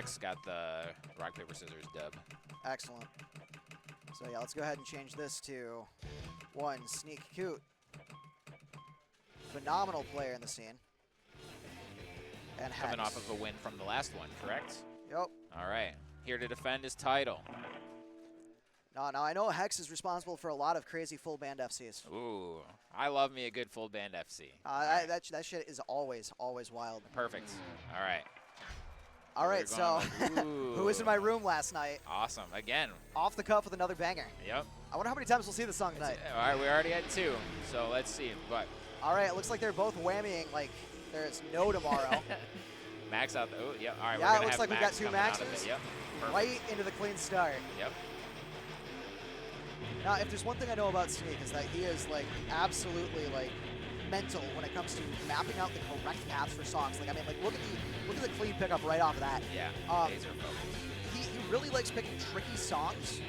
Hex got the rock, paper, scissors dub. Excellent. So yeah, let's go ahead and change this to 1 SneakCoot. Phenomenal player in the scene. And Coming Hex. off of a win from the last one, correct? Yep. All right. Here to defend his title. Now I know Hex is responsible for a lot of crazy full band FCs. Ooh, I love me a good full band FC. Right. That shit is always wild. Perfect. All right. All right, so who was in my room last night? Awesome. Again. Off the cuff with another banger. Yep. I wonder how many times we'll see this song tonight. All right, we already had 2, so let's see. But all right, it looks like they're both whammying like there's no tomorrow. Max out the. Oh, yeah. All right. Yeah, we're gonna it looks have like we've got 2 Max coming out of maxes. it. Yep. Perfect. Right into the clean start. Yep. Now, if there's one thing I know about Sneak is that he is like absolutely like mental when it comes to mapping out the correct paths for songs. Like I mean, like look at the clean pickup right off of that. Yeah. Laser focus. He really likes picking tricky songs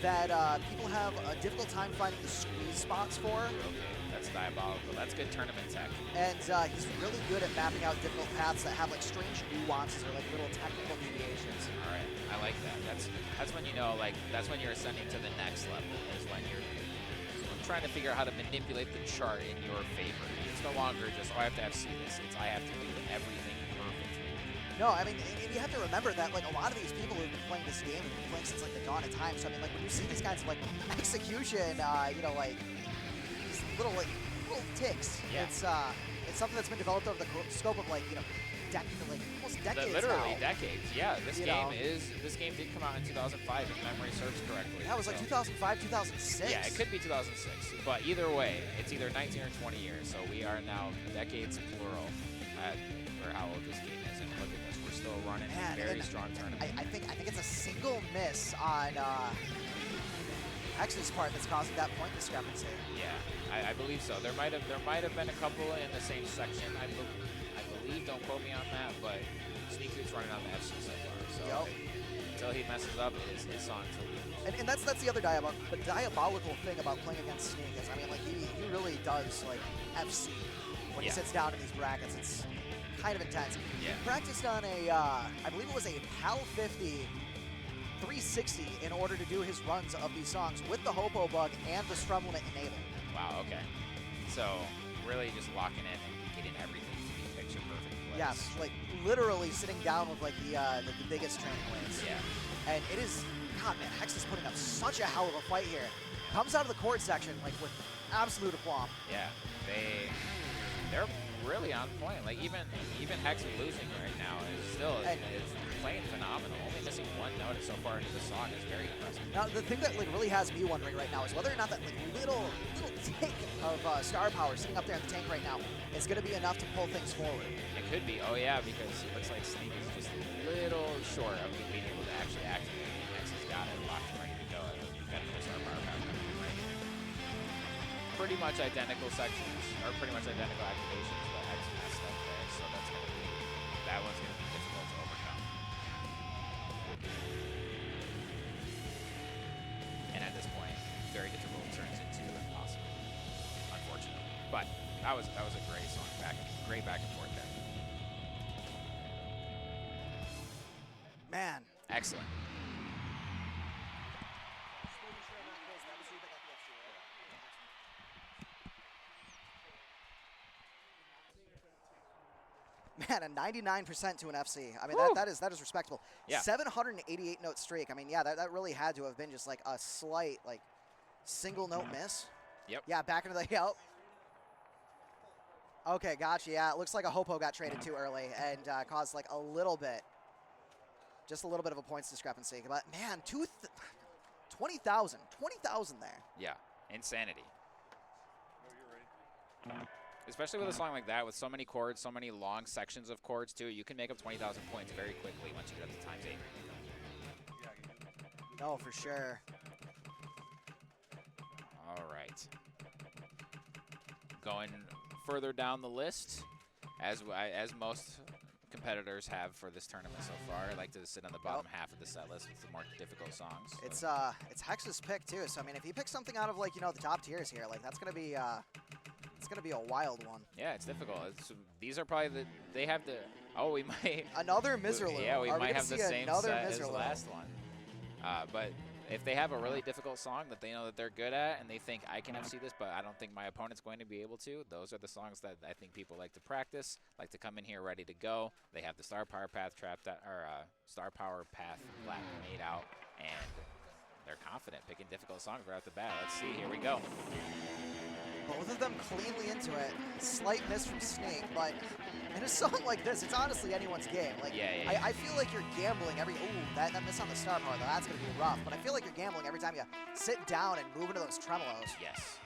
that people have a difficult time finding the squeeze spots for. Okay, that's diabolical. That's good tournament tech. And he's really good at mapping out difficult paths that have like strange nuances or like little technical deviations. All right, I like that. That's when you know, like, that's when you're ascending to the next level. Is when you're trying to figure out how to manipulate the chart in your favor. It's no longer just, oh, I have to FC this. It's I have to do everything perfectly. No, I mean, and you have to remember that like a lot of these people who've been playing this game have been playing since like the dawn of time. So I mean, like when you see these kinds of like execution, you know, like these little ticks. Yeah. It's something that's been developed over the scope of like almost decades Literally now. decades. Yeah, this game did come out in 2005 if memory serves correctly. That was like 2005, 2006. Yeah, it could be 2006, but either way, it's either 19 or 20 years. So we are now decades plural for how old this game is. And look at this, we're still running a very strong tournament. I think it's a single miss on Hex's part that's causing that point discrepancy. Yeah, I believe so. There might have been a couple in the same section. I believe, don't quote me on that, but SneakCoot's running on the FC so far. So until he messes up, his song to lose. And that's the other diabolical thing about playing against Sneak is, I mean, like he really does like FC when he sits down in these brackets. It's kind of intense. Yeah. He practiced on a, I believe it was a PAL 50 360 in order to do his runs of these songs with the Hopo bug and the strum limit enabled. Wow, okay. So really just locking in and getting everything to be picture perfect. Yes, like literally sitting down with like the biggest training weights. Yeah. And it is, God man, Hex is putting up such a hell of a fight here. Comes out of the court section like with absolute aplomb. Yeah, they're really on point. Like even Hex losing right now is still is playing phenomenal. Only missing 1 note so far into the song is very impressive. Now the thing that like really has me wondering right now is whether or not that like little tick of star power sitting up there in the tank right now is going to be enough to pull things forward. It could be. Oh yeah, because it looks like Sneak is just a little short of being able to actually activate it. Hex has got it locked and ready to go. Got the star power back. Pretty much identical sections, or pretty much identical activations, but Hex messed up there, so that one's gonna be difficult to overcome. And at this point, very difficult turns into impossible, unfortunately. But that was a great song, great back and forth there. Man. Excellent. Man, a 99% to an FC. I mean, that is respectable. Yeah. 788 note streak. I mean, yeah, that really had to have been just like a slight, like, single note miss. Yep. Yeah, back into the, Okay, gotcha. Yeah, it looks like a Hopo got traded too early and caused like a little bit, just a little bit of a points discrepancy. But man, 20,000 there. Yeah, insanity. Especially with a song like that, with so many chords, so many long sections of chords too, you can make up 20,000 points very quickly once you get up to times 8. No, for sure. All right. Going further down the list, as most competitors have for this tournament so far, I like to sit on the bottom half of the set list with the more difficult songs. So. It's Hex's pick too. So I mean, if he picks something out of like the top tiers here, like that's gonna be It's going to be a wild one. Yeah, it's difficult. These are probably they have the. Oh, we might. Another Miserloo. Yeah, we might have the same another set as Miserloo? last one. But if they have a really difficult song that they know that they're good at, and they think I can FC this, but I don't think my opponent's going to be able to, those are the songs that I think people like to practice, like to come in here ready to go. They have the Star Power Path Star Power Path black made out, and they're confident picking difficult songs right off the bat. Let's see. Here we go. Both of them cleanly into it. Slight miss from Sneak, but in a song like this, it's honestly anyone's game. Like, Yeah. I feel like you're gambling every. Ooh, that miss on the Star Power, though, that's going to be rough. But I feel like you're gambling every time you sit down and move into those tremolos. Yes.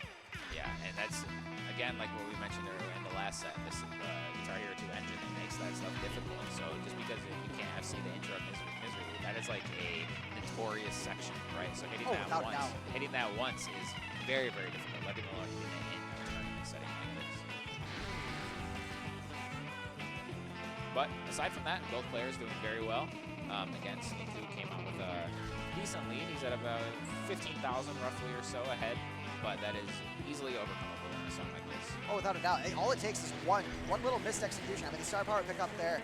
Yeah, and that's, again, like what we mentioned earlier in the last set, this is the Guitar Hero 2 engine that makes that stuff difficult. So just because you can't FC the intro of Misery, that is like a notorious section, right? So hitting that once is very, very difficult, letting alone in a tournament setting like this. But aside from that, both players doing very well. Again, SneakCoot came out with a decent lead. He's at about 15,000 roughly or so ahead, but that is easily overcomable in a song like this. Oh, without a doubt. All it takes is one little missed execution. I mean, the Star Power pick up there,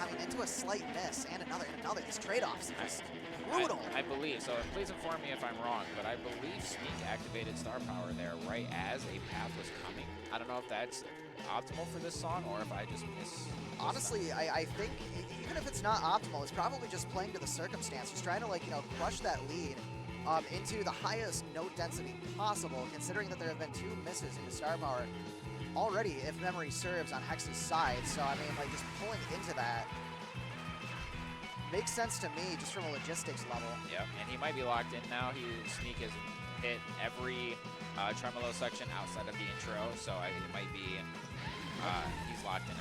I mean, into a slight miss, and another. These trade-offs are just brutal. I believe, so please inform me if I'm wrong, but I believe Sneak activated Star Power there right as a path was coming. I don't know if that's optimal for this song or if I just miss. Honestly, I think even if it's not optimal, it's probably just playing to the circumstance. Just trying to, like, crush that lead into the highest note density possible, considering that there have been 2 misses into Star Power already, if memory serves, on Hex's side. So, I mean, like, just pulling into that makes sense to me just from a logistics level. Yep, and he might be locked in now. Sneak has hit every tremolo section outside of the intro, so it might be he's locked in.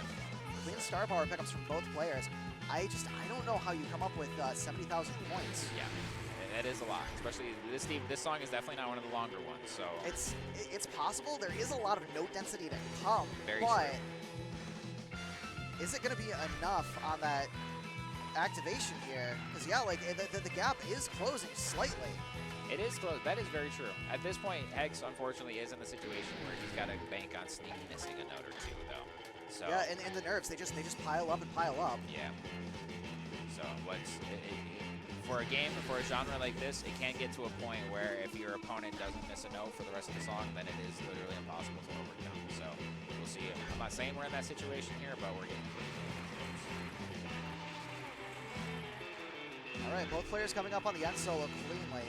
Clean Star Power pickups from both players. I don't know how you come up with 70,000 points. Yeah, that is a lot. Especially this song is definitely not one of the longer ones. So it's possible. There is a lot of note density to come, Very but true. Is it going to be enough on that activation here? Because yeah, like the gap is closing slightly. It is close. That is very true. At this point, Hex unfortunately is in the situation where he's got to bank on Sneak missing a note or two, though. So yeah, and the nerves, they just pile up and pile up. Yeah. So for a game, for a genre like this, it can get to a point where if your opponent doesn't miss a note for the rest of the song, then it is literally impossible to overcome. So we'll see. I'm not saying we're in that situation here, but we're getting close. All right, both players coming up on the end solo cleanly.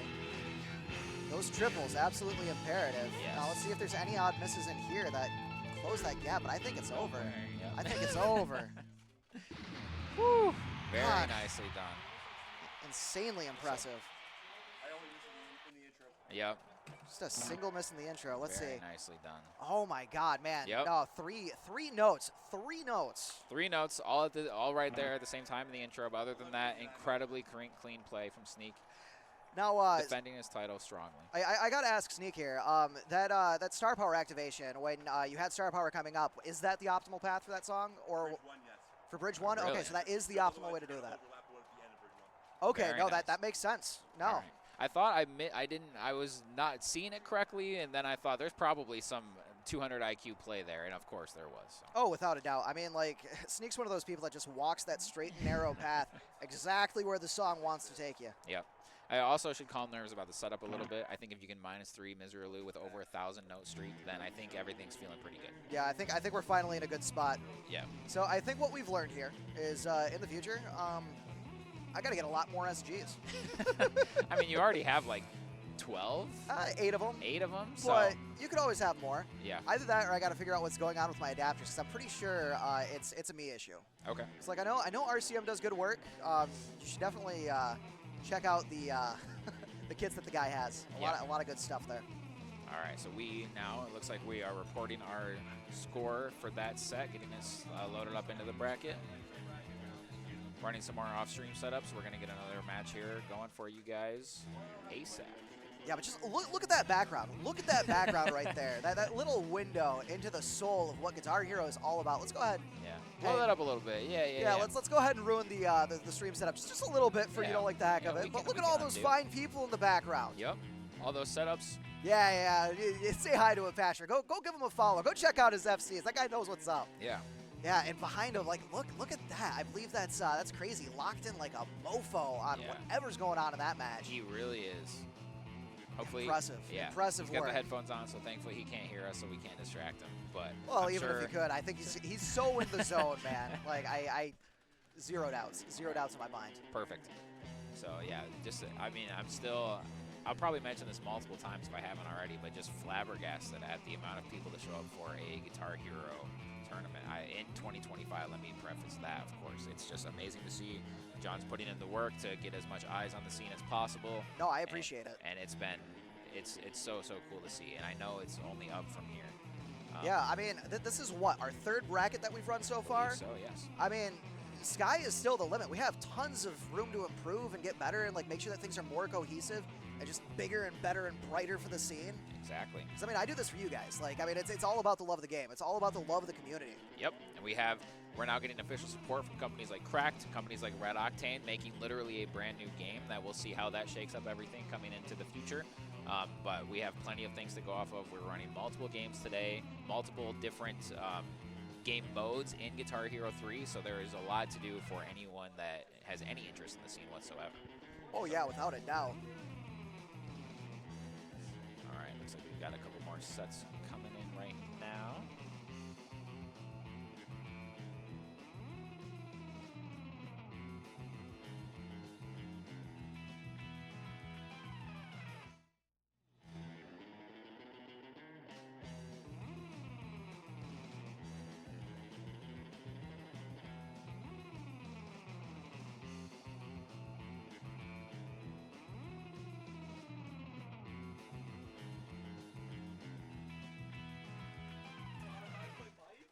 Those triples, absolutely imperative. Yes. Now let's see if there's any odd misses in here that close that gap, but I think it's over. Yep. I think it's over. Woo! Very God. nicely done. Insanely impressive. I only used it in the intro. Yep. Just a single miss in the intro. Let's Very see. nicely done. Oh my God, man. Yep. No, three notes. 3 notes. 3 notes, all right there at the same time in the intro. But other than that, incredibly clean play from Sneak, Now, defending his title strongly. I gotta ask Sneak here. That Star Power activation, when you had Star Power coming up, is that the optimal path for that song, or Bridge 1, yes. for Bridge 1? Really? Okay, so that is the optimal way to do that. Overlap with the end of Bridge 1. Okay, Very no, nice. that makes sense. No. All right. I thought I was not seeing it correctly, and then I thought there's probably some 200 IQ play there, and of course there was. So. Oh, without a doubt. I mean, like, Sneak's one of those people that just walks that straight and narrow path exactly where the song wants to take you. Yep. I also should calm nerves about the setup a little bit. I think if you can -3 Miserloo with over 1,000 note streak, then I think everything's feeling pretty good. Yeah, I think we're finally in a good spot. Yeah. So I think what we've learned here is in the future, I got to get a lot more SGs. I mean, you already have like 12? 8 of them. 8 of them? So, But you could always have more. yeah. Either that or I got to figure out what's going on with my adapters, because I'm pretty sure it's a me issue. Okay. It's like I know RCM does good work. You should definitely check out the the kits that the guy has. A lot of good stuff there. All right, so it looks like we are reporting our score for that set, getting this loaded up into the bracket. Running some more off-stream setups. We're going to get another match here going for you guys ASAP. Yeah, but just look at that background. Look at that background right there. That little window into the soul of what Guitar Hero is all about. Let's go ahead. Yeah. Hey. Blow that up a little bit. Yeah. Let's go ahead and ruin the stream setup just a little bit for Yeah. like the heck Yeah, of we it. But can- look we at all can those undo. fine people in the background. Yep. All those setups Yeah. Say hi to Apasher. Go give him a follow. Go check out his FCs. That guy knows what's up. Yeah. Yeah, and behind him, like, look at that. I believe that's crazy. Locked in like a mofo on whatever's going on in that match. He really is. Hopefully, impressive. Yeah, impressive he's got work. the headphones on, so thankfully he can't hear us, so we can't distract him. But well, I'm even sure if he could, I think he's so in the zone, man. Like I zero doubts in my mind. Perfect. So yeah, just I mean, I'll probably mention this multiple times if I haven't already, but just flabbergasted at the amount of people that show up for a Guitar Hero tournament in 2025. Let me preface that, of course. It's just amazing to see John's putting in the work to get as much eyes on the scene as possible. No, I appreciate it. And it's so cool to see, and I know it's only up from here. Yeah, I mean, this is what, our third bracket that we've run so far? So, yes. I mean, sky is still the limit. We have tons of room to improve and get better and like make sure that things are more cohesive and just bigger and better and brighter for the scene. Exactly. Because I mean, I do this for you guys. Like, I mean, it's all about the love of the game. It's all about the love of the community. Yep, and we're now getting official support from companies like Cracked, companies like Red Octane, making literally a brand new game that we'll see how that shakes up everything coming into the future. But we have plenty of things to go off of. We're running multiple games today, multiple different game modes in Guitar Hero 3, so there is a lot to do for anyone that has any interest in the scene whatsoever. Oh yeah, without a doubt. All right, looks like we've got a couple more sets coming in right now.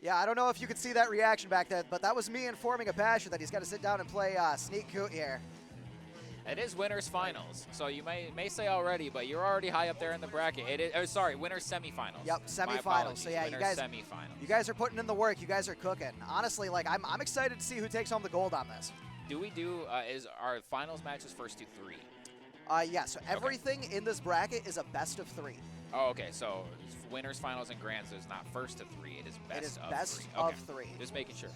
Yeah, I don't know if you could see that reaction back then, but that was me informing Apasher that he's got to sit down and play SneakCoot here. It is winners finals, so you may say already, but you're already high up there in the bracket. It is, sorry, winners semifinals. Yep, semifinals. So yeah, you guys are putting in the work. You guys are cooking. Honestly, like I'm excited to see who takes home the gold on this. Do we do is our finals matches first to 3? Yeah. So everything in this bracket is a best of 3. Oh, okay. So winners, finals, and grands is not first to 3. It is best it is of best 3. of Okay. 3. Just making sure.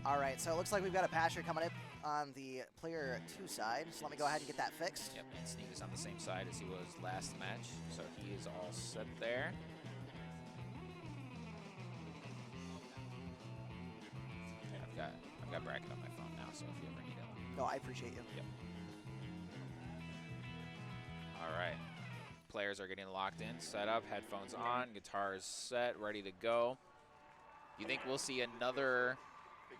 All right, so it looks like we've got Apasher coming up on the player 2 side. So let me go ahead and get that fixed. Yep, and Sneak is on the same side as he was last match, so he is all set there. Okay, I've got bracket on my phone now, so if you ever need it. No, I appreciate you. Yep. All right. Players are getting locked in, set up, headphones on, guitars set, ready to go. You think we'll see another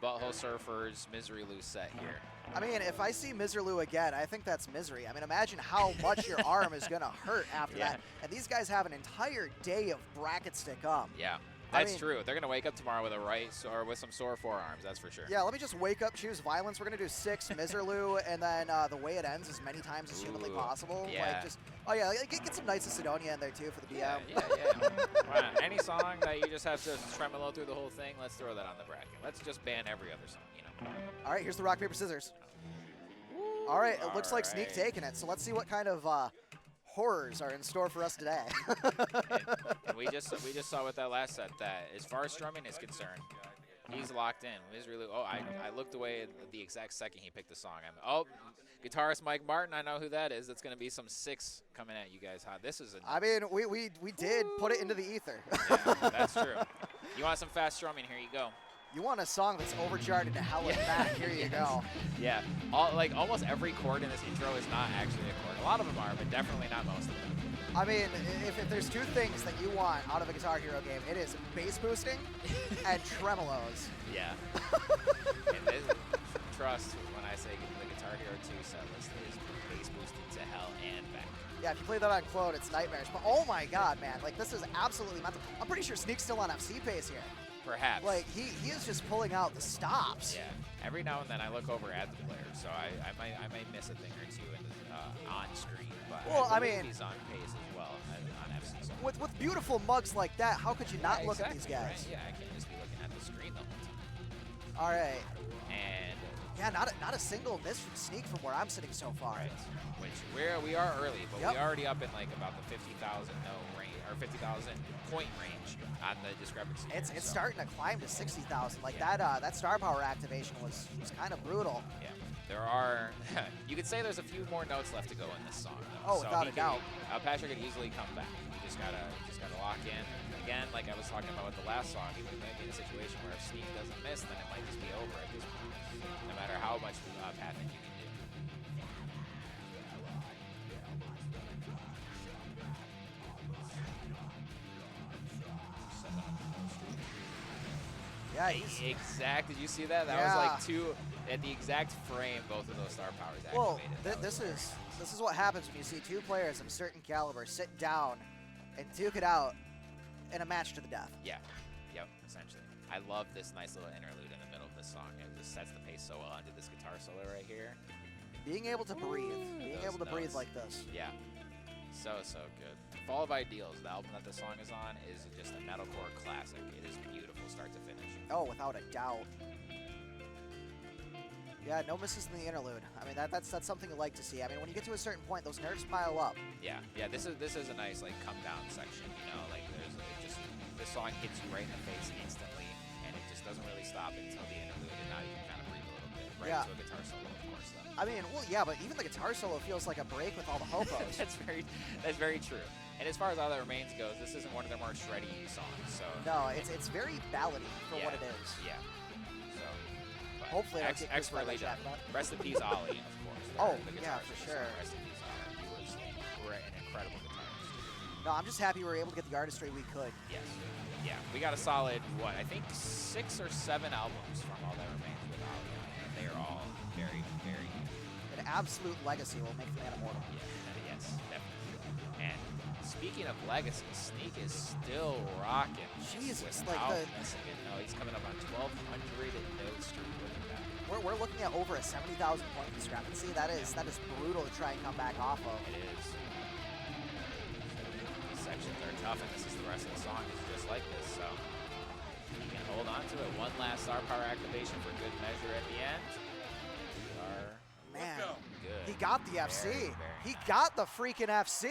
Butthole Surfers Misery Lou set here? I mean, if I see Misery Lou again, I think that's misery. I mean, imagine how much your arm is going to hurt after that. And these guys have an entire day of brackets to come. Yeah. That's true. They're going to wake up tomorrow with or with some sore forearms, that's for sure. Yeah, let me just wake up, choose violence. We're going to do 6 Miserloo, and then the way it ends as many times as humanly possible. Yeah. Like, get some Knights of Sidonia in there, too, for the BM. Yeah. Wow. Any song that you just have to tremolo through the whole thing, let's throw that on the bracket. Let's just ban every other song, you know. All right, here's the rock, paper, scissors. All right, it looks like Sneak taking it. So let's see what kind of horrors are in store for us today. and we just saw with that last set that as far as strumming is concerned, he's locked in. Misery Lou. Oh, I looked away at the exact second he picked the song. Guitarist Mike Martin, I know who that is. That's going to be some 6 coming at you guys hot. This is I mean, we did put it into the ether. Yeah, that's true. You want some fast strumming? Here you go. You want a song that's overcharted to hell and back? Here you go. Yeah, almost every chord in this intro is not actually a chord. A lot of them are, but definitely not most of them. I mean, if there's 2 things that you want out of a Guitar Hero game, it is bass boosting and tremolos. Yeah. And trust when I say the Guitar Hero 2 set list is bass boosted to hell and back. Yeah, if you play that on Clone, it's nightmarish. But oh my god, man, like this is absolutely mental. I'm pretty sure Sneak's still on FC pace here. Perhaps. Like, he is just pulling out the stops. Yeah. Every now and then I look over at the player, so I might miss a thing or two on screen. But well, I mean, he's on pace as well on FC. So. With beautiful mugs like that, how could you not look at these guys? Right? Yeah, I can't just be looking at the screen the whole time. All right. And Yeah, not a single miss from Sneak from where I'm sitting so far. Right. Which we are early, but Yep. we're already up in like about the 50,000 range or 50,000 point range on the discrepancy. It's so. starting to climb to 60,000. Like Yeah. that star power activation was kind of brutal. Yeah, there are. You could say there's a few more notes left to go in this song. Though. Oh, without a doubt. Apasher could easily come back. You just gotta lock in. Again, like I was talking about with the last song, we might be in a situation where if Sneak doesn't miss, then it might just be over at this point. No matter how much pathing you can do. Yeah, he's, Exact. Did you see that? That was like two at the exact frame. Both of those star powers well, activated. this is what happens when you see two players of a certain caliber sit down and duke it out in a match to the death. Yeah. Yep. Essentially, I love this nice little interlude in the middle of this song. It just sets the pace so well onto this guitar solo right here. Being able to breathe, breathe like this. Yeah. So good. Fall of Ideals, the album that the song is on, is just a metalcore classic. It is beautiful, start to finish. Oh, without a doubt. Yeah, no misses in the interlude. I mean, that's something you like to see. I mean, when you get to a certain point, those nerves pile up. Yeah. This is a nice like come down section. You know, like this song hits you right in the face instantly, and it just doesn't really stop until the interlude, and now you can kind of breathe a little bit. Right into a guitar solo, of course. Though. I mean, well, yeah, but even the guitar solo feels like a break with all the hopos. That's very true. And as far as All That Remains goes, this isn't one of their more shreddy songs. So no, it's very ballady for what it is. Yeah. So hopefully, I don't get expertly done. Rest in peace, Ollie, of course. Oh, the yeah, for sure. Rest in peace, Ollie. He was an incredible guitarist. No, I'm just happy we were able to get the artistry we could. Yes. Yeah, we got a solid, I think 6 or 7 albums from All That Remains with Ollie, and they are all very, very good. An absolute legacy will make the man immortal. Yeah, yes, definitely. And speaking of legacy, Sneak is still rocking. Jesus, without like missing it. No, he's coming up on 1,200 and no streak. Look at that. We're looking at over a 70,000 point discrepancy. That is brutal to try and come back off of. It is. These sections are tough, and this is the rest of the song is just like this. So he can hold on to it. One last star power activation for good measure at the end. We are Man, good. he got the FC. Very He got the freaking FC.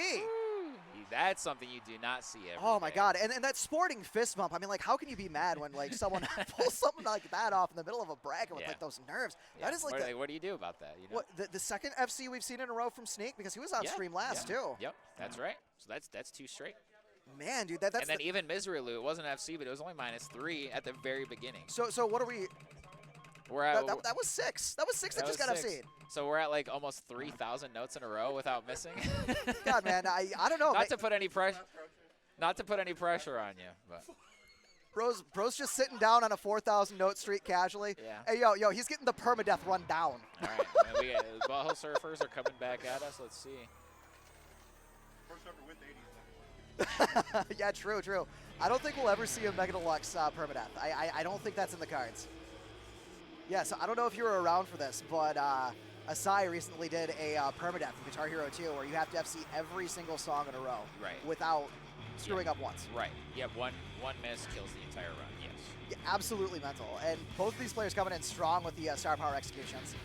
That's something you do not see every Oh my day. God! And that sporting fist bump. I mean, like, how can you be mad when like someone pulls something like that off in the middle of a bracket with like those nerves? Yeah. That is like what do you do about that? You know? what the second FC we've seen in a row from Sneak, because he was on stream last too. Yep, that's right. So that's 2 straight. Man, dude, that's and then even Misery Loot, it wasn't FC, but it was only -3 at the very beginning. So what are we? We're at That was 6. That was 6 that just got FC'd. So we're at like almost 3,000 notes in a row without missing. God, man, I don't know. Not to put any pressure on you, but Bro's just sitting down on a 4,000 note streak casually. Yeah. Hey, yo, he's getting the permadeath run down. all right. We the Butthole Surfers are coming back at us. Let's see. First ever with 80s. Yeah, true. I don't think we'll ever see a Mega Deluxe permadeath. I don't think that's in the cards. Yeah, so I don't know if you were around for this, but Asai recently did a permadeath in Guitar Hero 2 where you have to FC every single song in a row. Right. Without screwing up once. Right. Yeah, one miss kills the entire run. Yes. Yeah, absolutely mental. And both of these players coming in strong with the star power executions.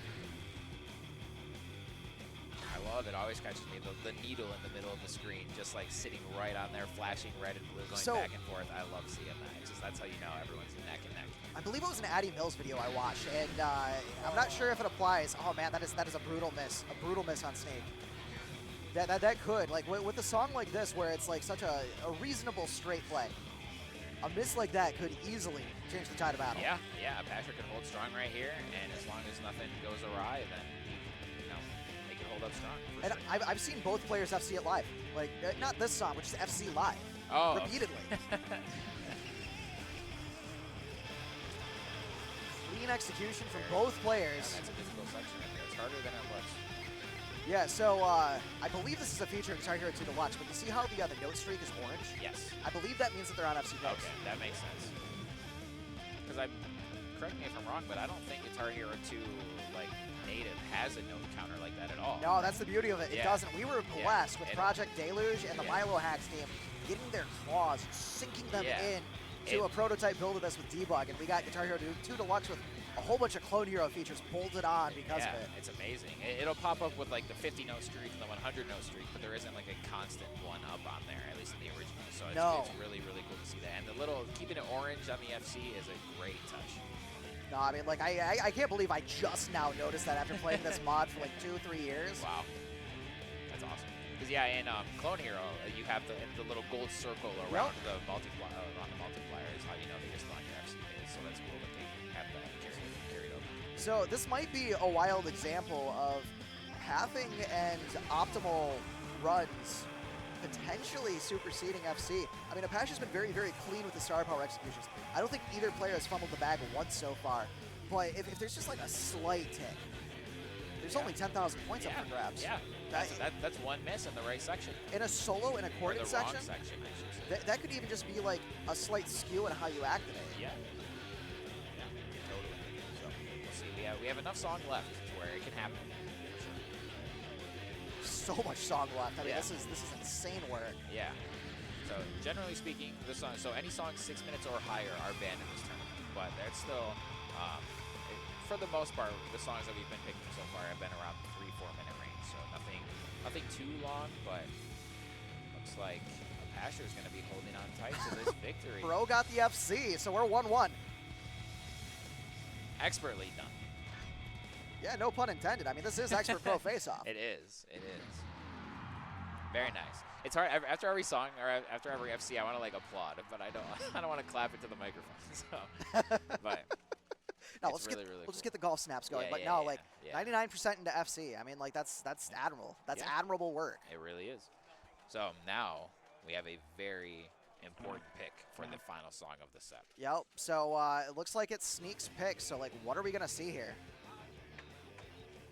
I love it. Always catches me the needle in the middle of the screen, just like sitting right on there, flashing red and blue, going back and forth. I love seeing that. It's just that's how you know everyone's neck and neck. I believe it was an Addy Mills video I watched, and I'm not sure if it applies. Oh man, that is a brutal miss on Snake. That could, like with a song like this where it's like such a reasonable straight play, a miss like that could easily change the tide of battle. Yeah, Apasher can hold strong right here, and as long as nothing goes awry, then they can hold up strong. And sure. I've seen both players FC it live, like not this song, but just FC live, repeatedly. Clean execution from both players. Yeah, that's a difficult section right there. It's harder than it looks. Yeah, so I believe this is a feature in Guitar Hero 2 Deluxe, but you see how the note streak is orange? Yes. I believe that means that they're on FC base. Okay, that makes sense. Because correct me if I'm wrong, but I don't think Guitar Hero 2 like native has a note counter like that at all. No, that's the beauty of it. It doesn't. We were blessed with Project Deluge and the Milo Hacks team getting their claws, sinking them in to a prototype build of this with debug, and we got Guitar Hero 2 Deluxe with a whole bunch of Clone Hero features bolted on because of it. It's amazing. It'll pop up with like the 50 note streak and the 100 note streak, but there isn't like a constant one up on there, at least in the original. So it's really, really cool to see that. And the little keeping it orange on the FC is a great touch. No, I mean, like, I can't believe I just now noticed that after playing this mod for like 2-3 years. Wow. That's awesome. Because, yeah, in Clone Hero, you have the little gold circle around the multiplier. Is how you know that you're still on your FC base. So that's cool that they have that carried over. So this might be a wild example of pathing and optimal runs potentially superseding FC. I mean, Apasher's been very, very clean with the star power executions. I don't think either player has fumbled the bag once so far. But if there's just like a slight tick, there's only 10,000 points up for grabs. Yeah, that's one miss in the right section. In a solo, in a corded section, I should say. That could even just be like a slight skew in how you activate. Yeah. Yeah, totally. So we'll see. We have enough song left to where it can happen. So much song left. I mean, this is insane work. Yeah. So generally speaking, the song. So any songs 6 minutes or higher are banned in this tournament, but that's still, for the most part, the songs that we've been picking so far have been around the 3-4 minute range. So nothing too long, but looks like Apasher is going to be holding on tight to this victory. Bro got the FC, so we're 1-1. Expertly done. Yeah, no pun intended. I mean, this is expert pro face-off. It is. It is. Very nice. It's hard after every song or after every FC. I want to like applaud, but I don't. I don't want to clap into the microphone. So, but no, we'll just get the golf snaps going. But no, like 99% into FC. I mean, like that's admirable. That's admirable work. It really is. So now we have a very important pick for the final song of the set. Yep. So it looks like it's Sneak's pick. So like, what are we gonna see here?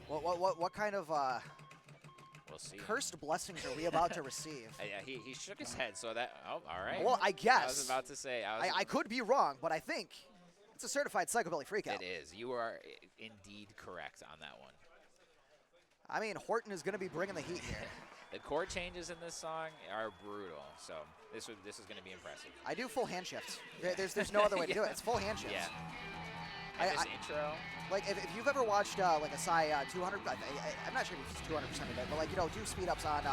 What kind of we'll see. Cursed blessings are we about to receive? Yeah, he shook his head, so that, all right. Well, I guess. I was about to say. I could be wrong, but I think it's a certified psychobilly freakout. It is. You are indeed correct on that one. I mean, Horton is going to be bringing the heat here. The chord changes in this song are brutal, so this is going to be impressive. I do full hand shifts. There's no other way to do it. It's full hand shifts. Yeah. And this intro. Like, if you've ever watched, like, a Psy 200, I'm not sure if it's 200% of it, but, like, you know, do speed-ups on,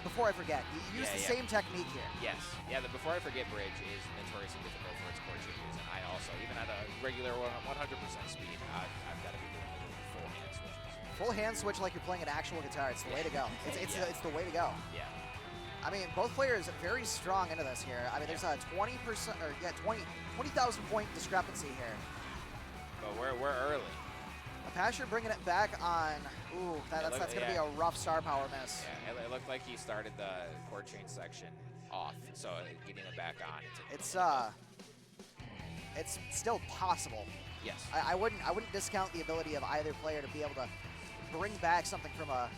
Before I Forget. You use the same technique here. Yes. Yeah, the Before I Forget bridge is notoriously difficult for its chord changes, and I also, even at a regular 100% speed, I've got to be doing full hand switches. Full hand switch like you're playing an actual guitar. It's the way to go. It's the way to go. Yeah. I mean, both players are very strong into this here. I mean, there's a 20,000 point discrepancy here. But we're early. Apasher bringing it back on. Ooh, that's going to be a rough star power miss. Yeah, it looked like he started the chord change section off, so getting it back on. It's still possible. Yes. I wouldn't discount the ability of either player to be able to bring back something from a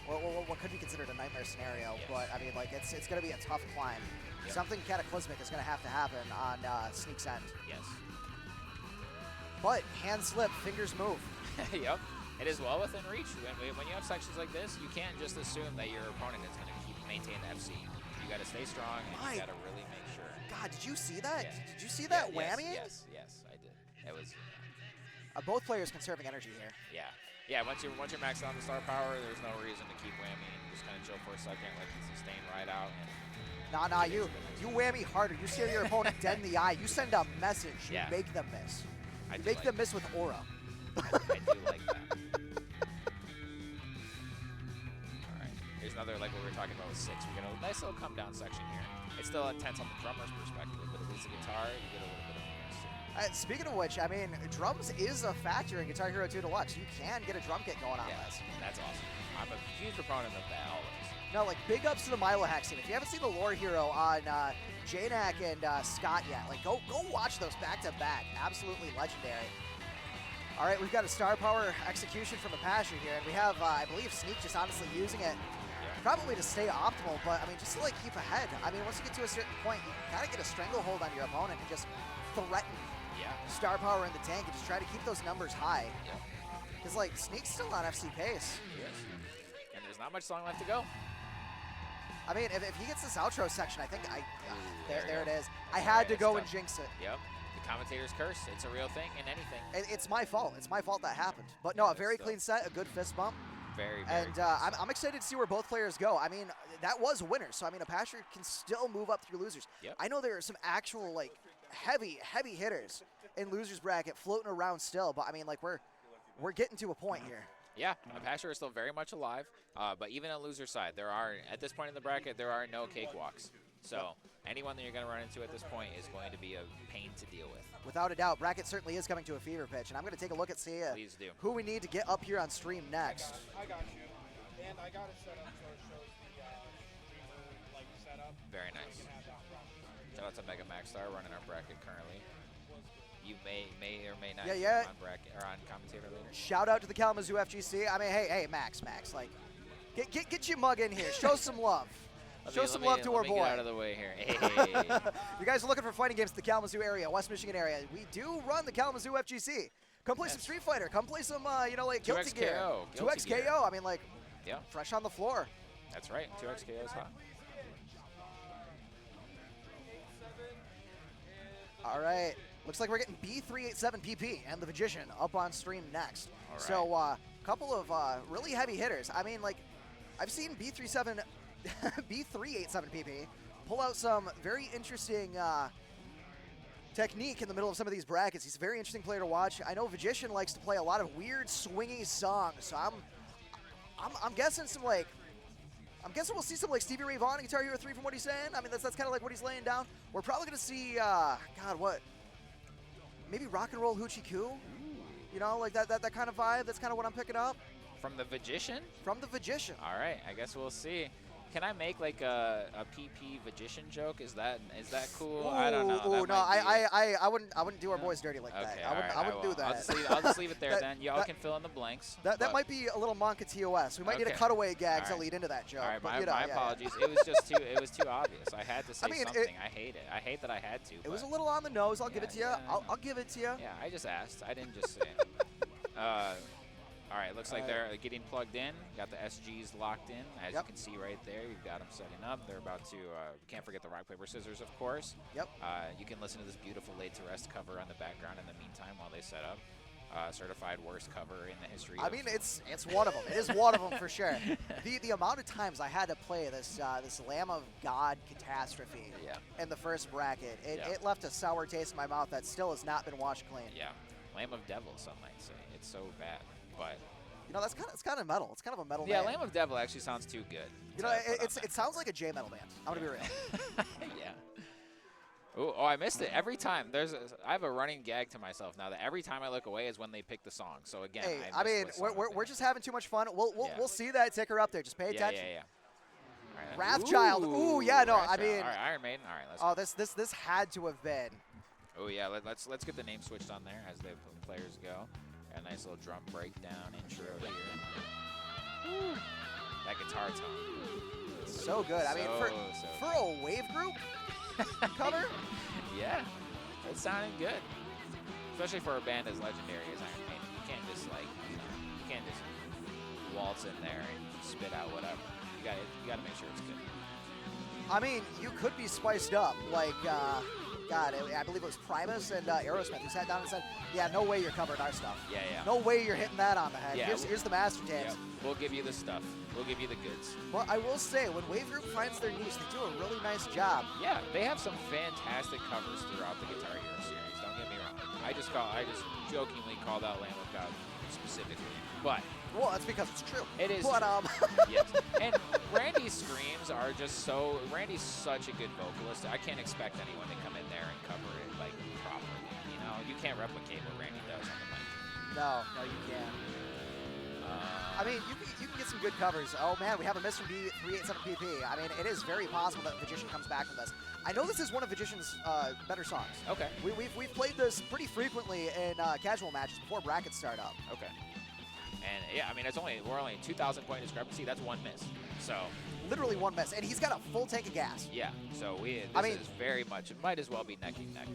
what could be considered a nightmare scenario. Yes. But I mean, like it's going to be a tough climb. Yep. Something cataclysmic is going to have to happen on Sneak's end. Yes. But hand slip, fingers move. Yep. It is well within reach. When you have sections like this, you can't just assume that your opponent is going to maintain the FC. You got to stay strong, and you got to really make sure. God, did you see that? Yeah. Did you see that whammy? Yes, I did. It was. Both players conserving energy here. Yeah. Yeah, once you're maxed out on the star power, there's no reason to keep whammying. Just kind of chill for a second, let the sustain ride out. And nah, you whammy harder. You stare your opponent dead in the eye. You send a message. You make them miss. You make them miss with aura. I do like that. All right. Here's another, like what we were talking about with 6. We get a nice little come down section here. It's still intense on the drummer's perspective, but at least the guitar, you get a little bit of bonus. Speaking of which, I mean, drums is a factor in Guitar Hero 2 Deluxe. You can get a drum kit going on this. That's awesome. I'm a huge proponent of that always. No, like, big ups to the Milo hack scene. If you haven't seen the Lore Hero on Janak and Scott yet, like, go watch those back-to-back. Absolutely legendary. All right, we've got a star power execution from Apasher here, and we have, I believe, Sneak just honestly using it probably to stay optimal, but, I mean, just to, like, keep ahead. I mean, once you get to a certain point, you gotta get a stranglehold on your opponent and just threaten star power in the tank and just try to keep those numbers high. Because, like, Sneak's still on FC pace. Yes. And there's not much song left to go. I mean, if he gets this outro section, I think there it is. I had to go and jinx it. Yep. the commentator's curse. It's a real thing in anything. It's my fault. It's my fault that happened. But no, a very Still. clean set, a good fist bump. Very And close. I'm excited to see where both players go. I mean, that was a winner. So, I mean, Apasher can still move up through losers. Yep. I know there are some actual, like, heavy hitters in losers bracket floating around still. But, I mean, like, we're getting to a point here. Yeah, Apasher is still very much alive. But even on loser side, at this point in the bracket, there are no cakewalks. So anyone that you're going to run into at this point is going to be a pain to deal with. Without a doubt, bracket certainly is coming to a fever pitch. And I'm going to take a look at see Please do. who we need to get up here on stream next. I got you. And I got it set up so it shows the streamer like setup. Very nice. Shout out to Mega Maxstar running our bracket currently. You may or may not hear him on bracket or on commentator later. Shout out to the Kalamazoo FGC. I mean, hey, Max, like, get your mug in here. Show some love. Show some love to our boy. Get out of the way here. Hey. You guys are looking for fighting games in the Kalamazoo area, West Michigan area. We do run the Kalamazoo FGC. Come play some Street Fighter. Come play some, like Guilty Gear. 2X KO. I mean, like, yeah, fresh on the floor. That's right. 2X KO is hot. All right. Looks like we're getting B387PP and TheVagician up on stream next. All right. So, a couple of really heavy hitters. I mean, like, I've seen B387PP pull out some very interesting technique in the middle of some of these brackets. He's a very interesting player to watch. I know Vagician likes to play a lot of weird swingy songs, so I'm guessing some like we'll see some like Stevie Ray Vaughan and Guitar Hero 3 from what he's saying. I mean, that's kind of like what he's laying down. We're probably gonna see God, what? Maybe Rock and Roll Hoochie Coo. You know, like that kind of vibe. That's kind of what I'm picking up. From TheVagician? From TheVagician. All right, I guess we'll see. Can I make like a PP Vagician joke? Is that cool? Ooh, I don't know. Ooh, no, I wouldn't do our boys dirty like that. I wouldn't do that. I'll just leave it there then. Y'all can fill in the blanks. That might be a little Monka TOS. We might need a cutaway gag to lead into that joke. All right, but, my apologies. It was just too obvious. I had to say something. I hate it. I hate that I had to. It was a little on the nose. I'll give it to you. I'll give it to you. Yeah, I just asked. I didn't just say it. All right, looks like they're getting plugged in. Got the SGs locked in, as you can see right there. You've got them setting up. They're about to, can't forget the rock, paper, scissors, of course. Yep. You can listen to this beautiful Laid to Rest cover on the background in the meantime while they set up. Certified worst cover in the history I mean, it's one of them. It is one of them for sure. The amount of times I had to play this Lamb of God catastrophe in the first bracket, it left a sour taste in my mouth that still has not been washed clean. Yeah. Lamb of Devil, some might say. It's so bad. But you know, it's kind of metal. It's kind of a metal name. name. Lamb of Devil actually sounds too good. You know, it sounds like a J metal band. I'm gonna be real. Yeah. Ooh, I missed it every time. I have a running gag to myself now that every time I look away is when they pick the song. So again, hey, I mean, we're just having too much fun. We'll see that ticker up there. Just pay attention. Yeah. All right, Wrathchild. Ooh, yeah, no, I mean. All right, Iron Maiden. All right, let's. Oh, this had to have been. Oh yeah, let's get the name switched on there as the players go. A nice little drum breakdown intro here. Woo. That guitar tone. So good. I mean, for a wave group cover. Yeah, it sounded good. Especially for a band as legendary as Iron Maiden. You can't just waltz in there and spit out whatever. You gotta make sure it's good. I mean, you could be spiced up like. God, I believe it was Primus and Aerosmith who sat down and said, yeah, no way you're covering our stuff. Yeah. No way you're hitting that on the head. Yeah, here's the master tapes. Yeah, we'll give you the stuff. We'll give you the goods. Well, I will say, when Wave Group finds their niche, they do a really nice job. Yeah, they have some fantastic covers throughout the Guitar Hero series. Don't get me wrong. I just jokingly called out Lamb of God specifically. But well, that's because it's true. It is. But, yes. And Randy's screams are just so. Randy's such a good vocalist. I can't expect anyone to come in there and cover it like properly. You know, you can't replicate what Randy does on the mic. No, you can't. I mean, you can get some good covers. Oh man, we have a Mr. B387PP. I mean, it is very possible that Vagician comes back from this. I know this is one of Vagician's better songs. Okay. We've played this pretty frequently in casual matches before brackets start up. Okay. And yeah, I mean, we're only 2,000 point discrepancy. That's one miss. So literally one miss, and he's got a full tank of gas. Yeah. So this is very much. It might as well be neck and neck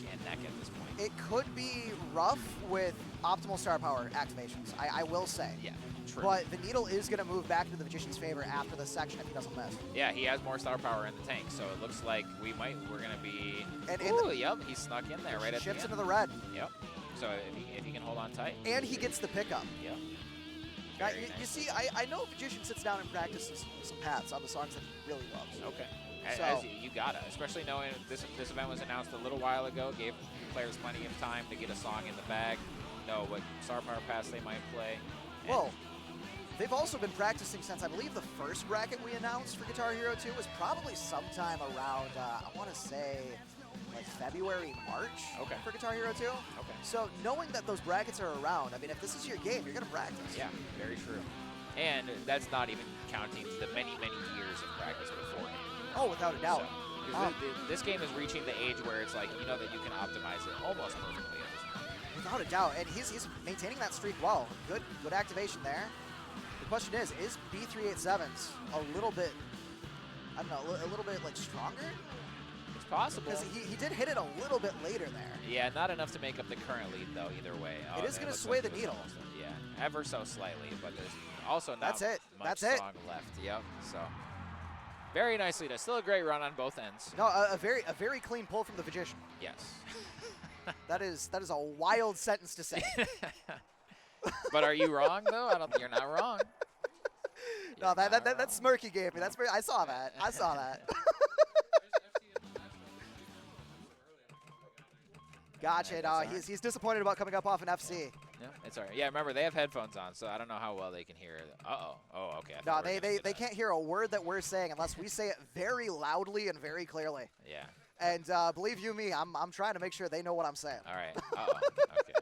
at this point. It could be rough with optimal star power activations. I will say. Yeah. True. But the needle is going to move back into the Magician's favor after this section if he doesn't miss. Yeah, he has more star power in the tank, so it looks like we're going to be... And ooh, yep, he snuck in there right at the end. Chips into the red. Yep. So if he can hold on tight. And he gets the pickup. Yep. Now, you see, I know Magician sits down and practices some paths on the songs that he really loves. Okay. So- As you gotta, especially knowing this event was announced a little while ago, gave players plenty of time to get a song in the bag, know what star power paths they might play. and- Well, they've also been practicing since, I believe, the first bracket we announced for Guitar Hero 2 was probably sometime around, I want to say, like February, March Okay. for Guitar Hero 2. Okay. So knowing that those brackets are around, I mean, if this is your game, you're going to practice. Yeah, very true. And that's not even counting the many, many years of practice beforehand. Oh, without a doubt. So, 'cause this game is reaching the age where it's like, you know that you can optimize it almost perfectly at this point. Without a doubt, and he's maintaining that streak well. Good activation there. The question is B387's a little bit, I don't know, a little bit like stronger? It's possible. Because he did hit it a little bit later there. Yeah, not enough to make up the current lead, though, either way. It is man, gonna looks sway the it was needle. almost- yeah, ever so slightly, but there's also not That's it. much That's it. song left. Yep, so very nicely done. Still a great run on both ends. No, a very clean pull from the Vagician. Yes. That is a wild sentence to say. But are you wrong, though? You're not wrong. No, You're not that Smirky gave me. That's very, I saw that. I saw that. Gotcha. No, he's disappointed about coming up off an FC. No, it's all right. Yeah, remember, they have headphones on, so I don't know how well they can hear. Uh-oh. Oh, okay. I No, thought we were gonna they do that. can't hear a word that we're saying unless we say it very loudly and very clearly. Yeah. And believe you me, I'm trying to make sure they know what I'm saying. All right. Uh-oh. Okay.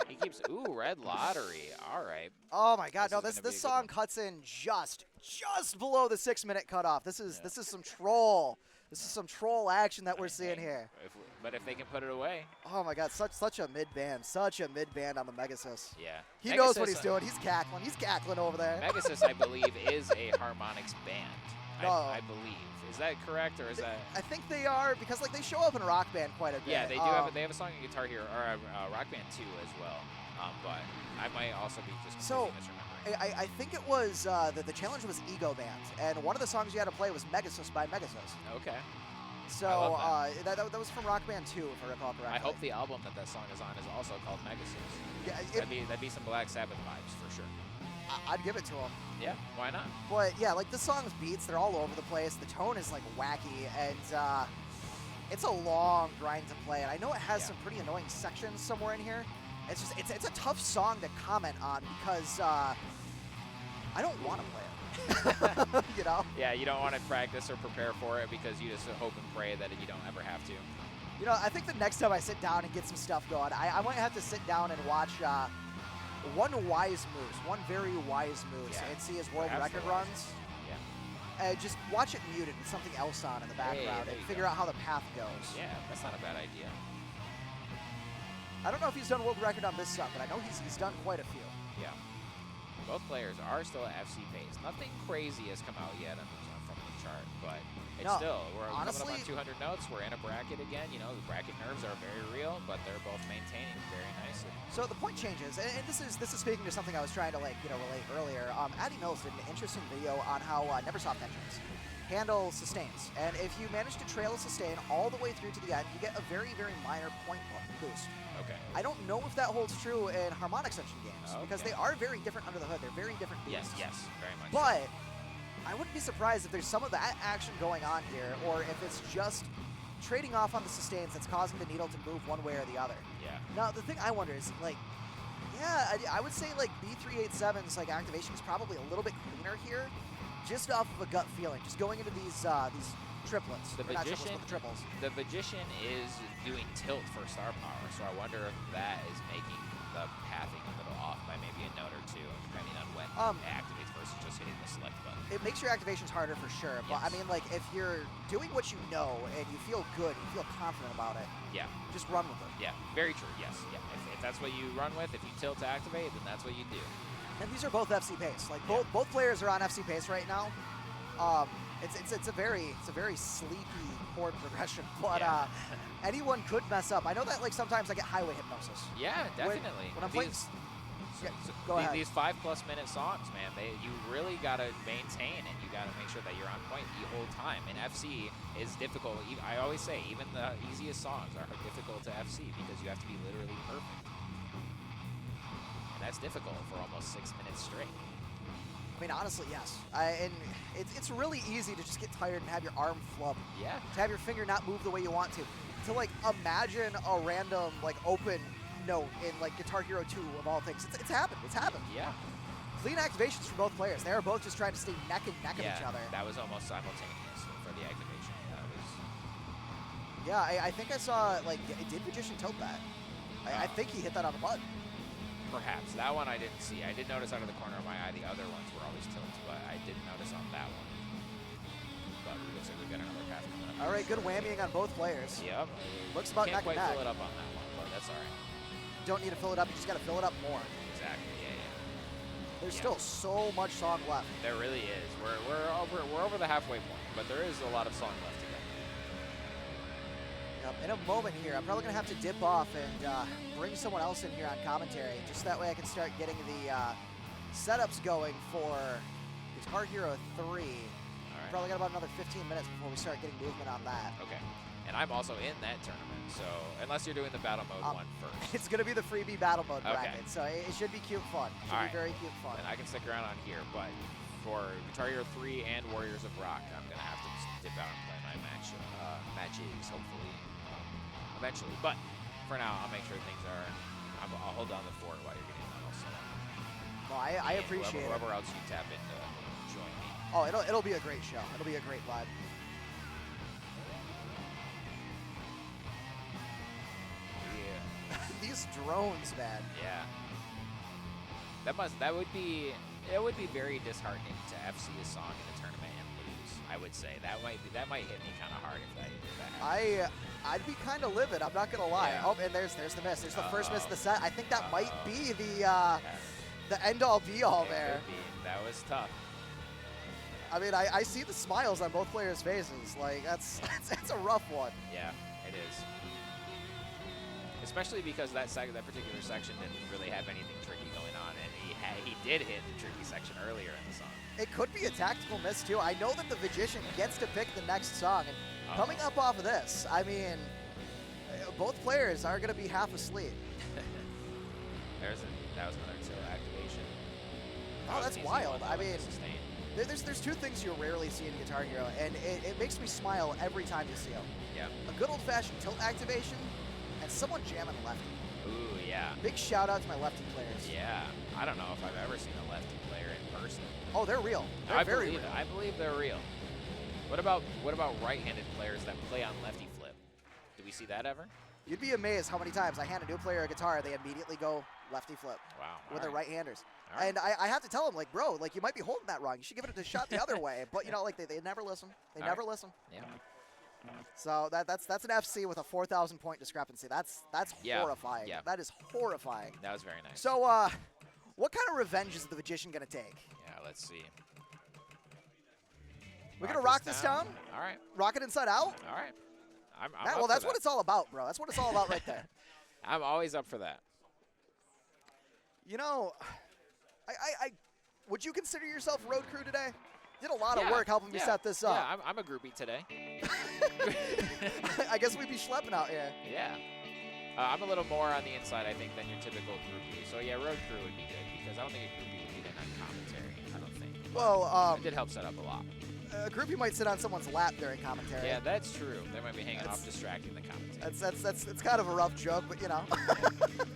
He keeps, ooh, red lottery. All right. Oh my God, This no! is This gonna be a good song one. cuts in just below the 6-minute cutoff. This is some troll. This is some troll action that we're seeing here. But if they can put it away, Oh my God, such a mid band on the Megasys. yeah. He knows what Megasys, he's doing. He's cackling over there. Megasys, I believe, is a harmonics band. No. I believe. Is that correct, or is that? I think they are because like they show up in Rock Band quite a bit. Yeah, they do have. They have a song in Guitar Hero or Rock Band 2 as well. But I might also be just completely misremembering. I think it was the challenge was Ego Band, and one of the songs you had to play was Megasys by Megasys. Okay. So love that was from Rock Band 2, if I recall correctly. I hope the album that song is on is also called Megasys. Yeah, That'd be some Black Sabbath vibes for sure. I'd give it to him. Yeah, why not? But yeah, like the song's beats, they're all over the place. The tone is like wacky, and it's a long grind to play. And I know it has some pretty annoying sections somewhere in here. It's just it's a tough song to comment on because I don't want to play it. You know? Yeah, you don't want to practice or prepare for it because you just hope and pray that you don't ever have to. You know, I think the next time I sit down and get some stuff going, I might have to sit down and watch one very wise moose, Yeah. and see his world Perhaps record the wisest. runs. Yeah. Just watch it muted with something else on in the background there and you figure go. out how the path goes. Yeah, that's not a bad idea. I don't know if he's done world record on this song, but I know he's done quite a few. Yeah. Both players are still at FC pace. Nothing crazy has come out yet from the chart, but it's No, still, we're honestly- coming up on 200 notes. We're in a bracket again. You know, the bracket nerves are very real, but they're both maintaining very nicely. So the point changes, and this is speaking to something I was trying to relate earlier. Addy Mills did an interesting video on how Neversoft engines handle sustains, and if you manage to trail a sustain all the way through to the end, you get a very minor point boost. Okay. I don't know if that holds true in harmonics engine games because Okay. they are very different under the hood. They're very different beasts. Yes, very much. But I wouldn't be surprised if there's some of that action going on here, or if it's just trading off on the sustains that's causing the needle to move one way or the other. Yeah. Now, the thing I wonder is, like, yeah, I would say, like, B387's, like, activation is probably a little bit cleaner here, just off of a gut feeling, just going into these triplets. The Or not triplets, Vagician, but the triples. the Vagician is doing tilt for star power, so I wonder if that is making the pathing a little off by maybe a note or two, depending on when it activates versus just hitting the select button. It makes your activations harder for sure, but I Yes. mean, like, if you're doing what you know and you feel good, you feel confident about it, Yeah, just run with it. yeah, very true. Yes, yeah. If that's what you run with, if you tilt to activate, then that's what you do. And these are both FC pace. Like both players are on FC pace right now. It's a very sleepy chord progression, but Yeah. anyone could mess up. I know that like sometimes I get highway hypnosis. Yeah, definitely. When I'm playing, Yeah, go ahead. These 5+ minute songs, man, you really gotta maintain and you gotta make sure that you're on point the whole time. And FC is difficult. I always say, even the easiest songs are difficult to FC because you have to be literally perfect. And that's difficult for almost 6 minutes straight. I mean, honestly, yes. And it's really easy to just get tired and have your arm flub. Yeah. To have your finger not move the way you want to. To like imagine a random like open note in like Guitar Hero 2 of all things. It's happened. It's happened. Yeah. Clean activations for both players. They were both just trying to stay neck and neck of each other. That was almost simultaneous for the activation. That was. Yeah, I think I saw like did Magician tilt that? I think he hit that on the button. Perhaps. That one I didn't see. I did notice out of the corner of my eye the other ones were always tilted, but I didn't notice on that one. But it looks like we've got another path coming up. All right, good whammying on both players. Yep. Looks about Can't neck and quite neck. fill it up on that one, but that's all right. Don't need to fill it up. You just got to fill it up more. Exactly. Yeah. There's still so much song left. There really is. We're over the halfway point, but there is a lot of song left to go. Yep. In a moment here, I'm probably gonna have to dip off and bring someone else in here on commentary, just that way I can start getting the setups going for Guitar Hero 3. All right. Probably got about another 15 minutes before we start getting movement on that. Okay. And I'm also in that tournament, so unless you're doing the battle mode one first. It's gonna be the freebie battle mode Okay. bracket, so it should be cute fun. It should All be right. very cute fun. And I can stick around on here, but for Guitar Hero 3 and Warriors of Rock, I'm gonna have to dip out and play my matches, hopefully, eventually. But for now, I'll make sure things are. I'll hold down the fort while you're getting that also. Well, I appreciate it. Whoever else you tap in to join me. Oh, it'll be a great show. It'll be a great vibe. Yeah. These drones, man. Yeah. It would be very disheartening to FC a song in the tournament and lose. I would say that might hit me kind of hard if that happened. I'd be kind of livid. I'm not gonna lie. Yeah. Oh, and there's the miss. There's the first miss of the set. I think that might be the end all be all there. Could be. That was tough. I mean, I see the smiles on both players' faces. Like that's a rough one. Yeah, it is. Especially because that particular section didn't really have anything tricky going on, and he did hit the tricky section earlier in the song. It could be a tactical miss too. I know that the Vagician gets to pick the next song, and coming up off of this, I mean, both players are going to be half asleep. That was another tilt activation. Oh, that's wild. I mean, sustain. there's two things you rarely see in Guitar Hero, and it makes me smile every time you see them. Yeah. A good old-fashioned tilt activation, and someone jamming lefty. Ooh, yeah. Big shout out to my lefty players. Yeah. I don't know if I've ever seen a lefty player in person. Oh, they're real. They're very real. I believe they're real. What about right-handed players that play on lefty flip? Do we see that ever? You'd be amazed how many times I hand a new player a guitar, they immediately go lefty flip Wow. with their right-handers. All right. And I have to tell them, like, bro, like, you might be holding that wrong. You should give it a shot the other way. But, you know, like, they never listen. They never listen. Yeah. So that's an FC with a 4,000 point discrepancy. That's horrifying. Yeah. That is horrifying. That was very nice. So, what kind of revenge is the Vagician going to take? Yeah, let's see. We're going to rock this town? All right. Rock it inside out? All right. I'm Well, that's what it's all about, bro. That's what it's all about right there. I'm always up for that. You know, I would you consider yourself road crew today? Did a lot of work helping me set this up. Yeah, I'm a groupie today. I guess we'd be schlepping out here. Yeah. I'm a little more on the inside, I think, than your typical groupie. So, yeah, road crew would be good because I don't think a groupie would be in on commentary. I don't think. Well, it did help set up a lot. A groupie might sit on someone's lap during commentary. Yeah, that's true. They might be hanging off, distracting the commentary. That's kind of a rough joke, but you know.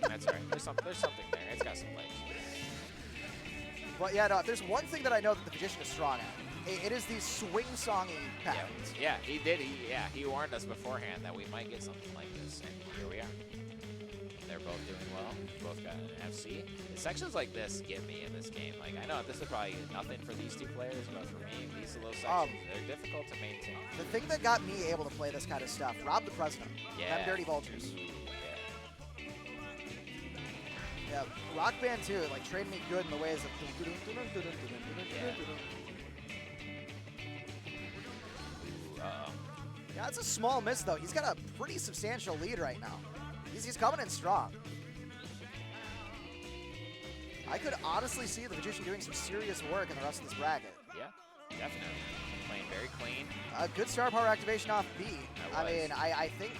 That's right. There's something there. It's got some legs. But yeah, no. If there's one thing that I know that the Vagician is strong at, it is these swing-songy patterns. Yeah, he did. He warned us beforehand that we might get something like this, and here we are. They're both doing well. Both got an FC. The sections like this get me in this game. Like, I know this is probably nothing for these two players, but for me, these little sections, they're difficult to maintain. The thing that got me able to play this kind of stuff, Rob the President, them Dirty Vultures. Yeah, Rock Band too, like trained me good in the ways of. Yeah, it's a small miss though. He's got a pretty substantial lead right now. He's coming in strong. I could honestly see the Magician doing some serious work in the rest of this bracket. Yeah, definitely. Playing very clean. A good star power activation off B. That I mean, I think,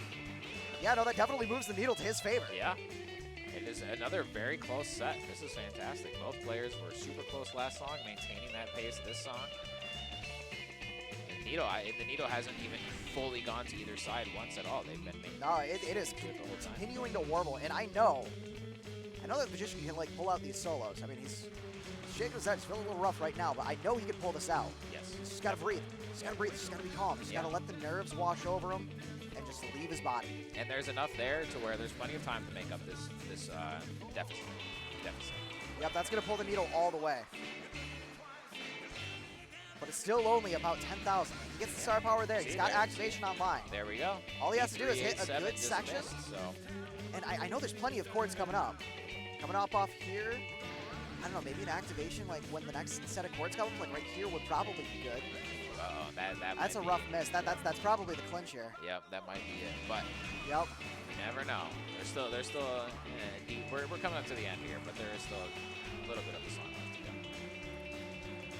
yeah, no, that definitely moves the needle to his favor. Yeah. It is another very close set. This is fantastic. Both players were super close last song, maintaining that pace this song. The needle hasn't even fully gone to either side once at all. They've been making No, it is continuing to warble, and I know that the Magician can like pull out these solos. I mean, he's shaking his head. He's feeling a little rough right now, but I know he can pull this out. Yes. He's just got to breathe. He's got to breathe. He's got to be calm. He's got to let the nerves wash over him and just leave his body. And there's enough there to where there's plenty of time to make up this deficit. Yep, that's going to pull the needle all the way. But it's still only about 10,000. He gets the star power there. He's got activation online. There we go. All he has to do is hit a good just section. missed, so. And I know there's plenty of chords coming up. Coming up off here. I don't know, maybe an activation like when the next set of chords come up, like right here would probably be good. That's a rough miss. That's probably the clinch here. Yep, that might be it. But yep. You never know. There's still we're coming up to the end here, but there is still a little bit of the song left to go.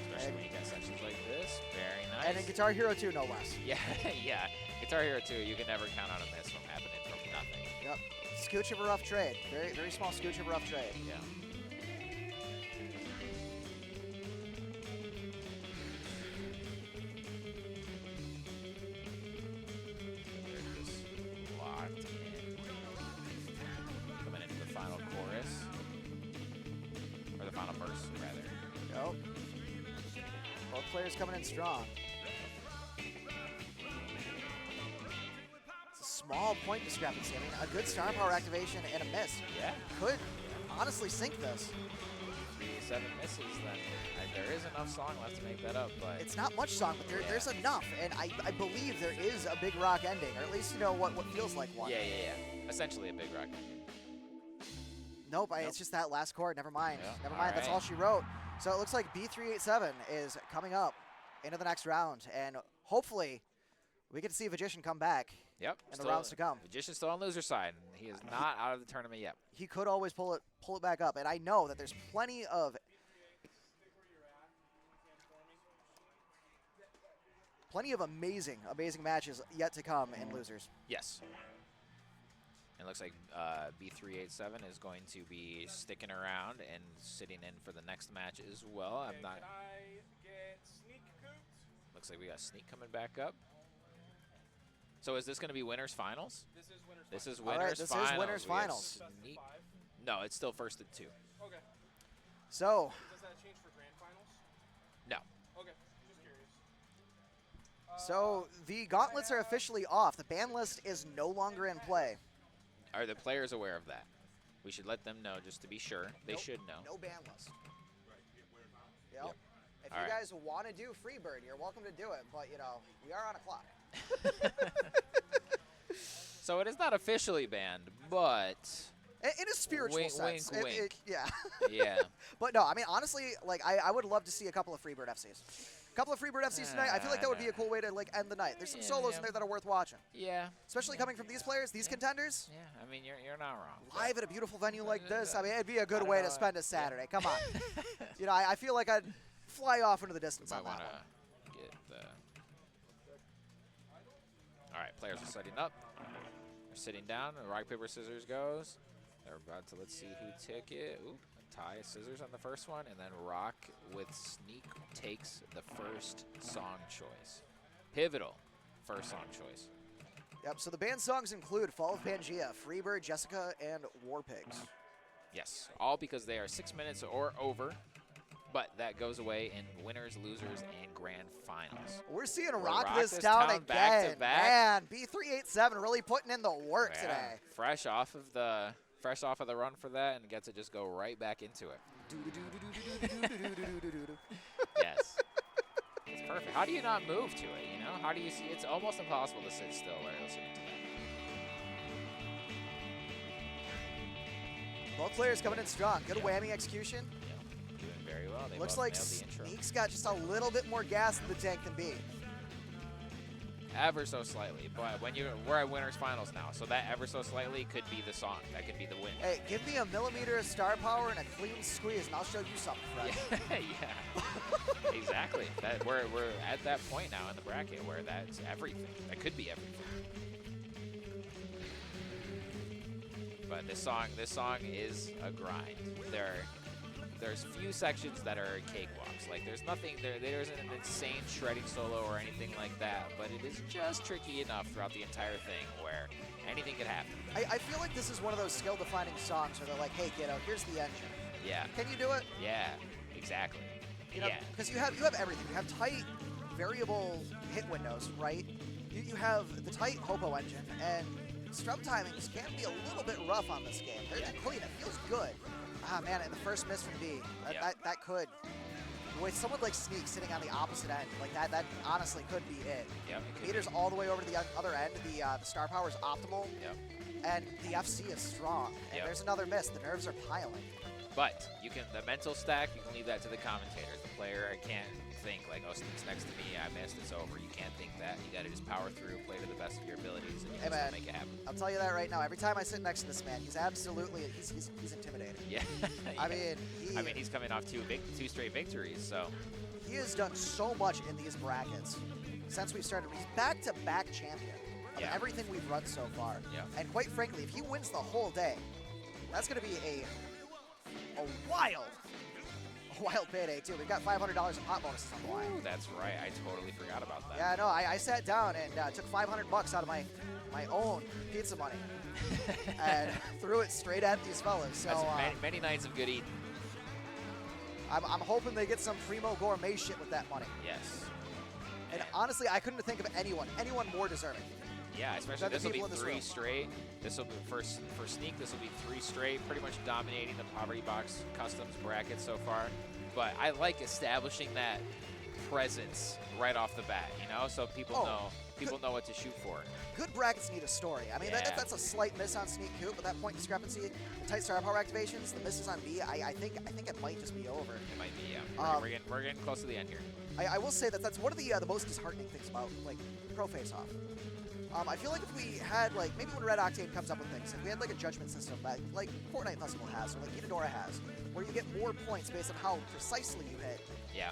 Especially when you get sections like this. Very nice. And in Guitar Hero 2, no less. Yeah, yeah. Guitar Hero 2, you can never count on a miss from happening from nothing. Yep. Scooch of a rough trade. Very, very small scooch of a rough trade. Yeah. Players coming in strong. It's a small point discrepancy. I mean, a good star power activation and a miss could honestly sink this. 7 misses, then there is enough song left to make that up. But it's not much song, but there's enough, and I believe there is a big rock ending, or at least you know what feels like one. Yeah. Essentially a big rock ending. Nope, it's just that last chord. Never mind. Yeah. Never mind. That's all she wrote. So it looks like B387 is coming up into the next round, and hopefully we get to see Vagician come back in the rounds to come. Vagician's still on loser side. He is not out of the tournament yet. He could always pull it back up, and I know that there's plenty of amazing matches yet to come in losers. Yes. It looks like B387 is going to be sticking around and sitting in for the next match as well. I'm not. Can I get SneakCoot? Looks like we got Sneak coming back up. So is this going to be winners finals? This is winners. This is winners All right, this finals. is winners finals. Sneak. No, it's still first and 2. Okay. So. Does that change for grand finals? No. Okay, just curious. So the gauntlets are officially off. The ban list is no longer in play. Are the players aware of that? We should let them know just to be sure. They should know. No ban list. Yep. If All you right. guys want to do Freebird, you're welcome to do it, but you know, we are on a clock. So it is not officially banned, but In a spiritual wink, sense. wink, wink. Yeah. Yeah. But no, I mean, honestly, like, I would love to see a couple of Freebird FCs. A couple of Freebird FCs tonight. I feel like that would be a cool way to, like, end the night. There's some solos in there that are worth watching. Yeah. Especially coming from these players, these contenders. Yeah, I mean, you're not wrong. Live at a beautiful venue like this, I mean, it'd be a good way to spend a Saturday. Come on. You know, I feel like I'd fly off into the distance Might on that want one. to get the. All right, players are setting up. They're sitting down. Rock, paper, scissors goes. They're about to, let's see who took it. Ooh, tie, scissors on the first one, and then Rock with Sneak takes the first song choice. Pivotal first song choice. Yep, so the banned songs include Fall of Pangea, Freebird, Jessica, and War Pigs. Yes, all because they are 6 minutes or over, but that goes away in winners, losers, and grand finals. We're seeing We'll rock this town again. back to back. Man, B387 really putting in the work Yeah, today. fresh off of the run for that, and gets to just go right back into it. Yes. It's perfect. How do you not move to it, you know? How do you see? It's almost impossible to sit still while listening to that. Both players coming in strong. Good whammy execution. Yeah, doing very well. They Looks both like nailed the intro. Sneak's got just a little bit more gas in the tank than B. Ever so slightly, but we're at winners finals now, so that ever so slightly could be the song. That could be the win. Hey, give me a millimeter of star power and a clean squeeze, and I'll show you something, friend. Yeah, exactly. We're at that point now in the bracket where that's everything. That could be everything. But this song is a grind. There's few sections that are cakewalks. Like there's nothing there isn't an insane shredding solo or anything like that, but it is just tricky enough throughout the entire thing where anything could happen. I feel like this is one of those skill-defining songs where they're like, hey, kiddo, here's the engine. Yeah. Can you do it? Yeah, exactly. You know, yeah. Because you have everything. You have tight, variable hit windows, right? You have the tight Hopo engine, and strum timings can be a little bit rough on this game. They're clean. It feels good. Ah, man, and the first miss from B. That could. With someone like Sneak sitting on the opposite end, like that honestly could be it. Yep, Meter's all the way over to the other end. The star power is optimal. Yep. And the FC is strong. And Yep. there's another miss. The nerves are piling. But the mental stack, you can leave that to the commentators. The player can't think like, oh, Sneak's next to me, I missed, it's over. You can't think that. You got to just power through, play to the best of your abilities, and you Hey, can man, still make it happen. I'll tell you that right now. Every time I sit next to this man, he's absolutely he's intimidating. Yeah. I yeah. mean, he's coming off two straight victories, so. he has done so much in these brackets since we've started. He's back-to-back champion of everything we've run so far. Yeah. And quite frankly, if he wins the whole day, that's going to be a wild payday too. We've got $500 in pot bonuses on the line. Ooh, that's right. I totally forgot about that. Yeah, no, I sat down and took $500 out of my own pizza money and threw it straight at these fellas. So That's many nights of good eating. I'm hoping they get some primo gourmet shit with that money. Yes. And honestly, I couldn't think of anyone more deserving. Yeah, especially Than the this will be people in this 3 room. straight. This will be for Sneak. This will be 3 straight, pretty much dominating the Poverty Box Customs bracket so far. But I like establishing that presence right off the bat, you know, so people know what to shoot for. Good brackets need a story. I mean, that's a slight miss on SneakCoot, but that point discrepancy, the tight star power activations, the misses on B, I think it might just be over. It might be, yeah. We're getting close to the end here. I will say that's one of the most disheartening things about like Pro Faceoff. I feel like if we had, like, maybe when Red Octane comes up with things, if we had, like, a judgment system that, like, Fortnite Festival has, or, like, Itadora has, where you get more points based on how precisely you hit,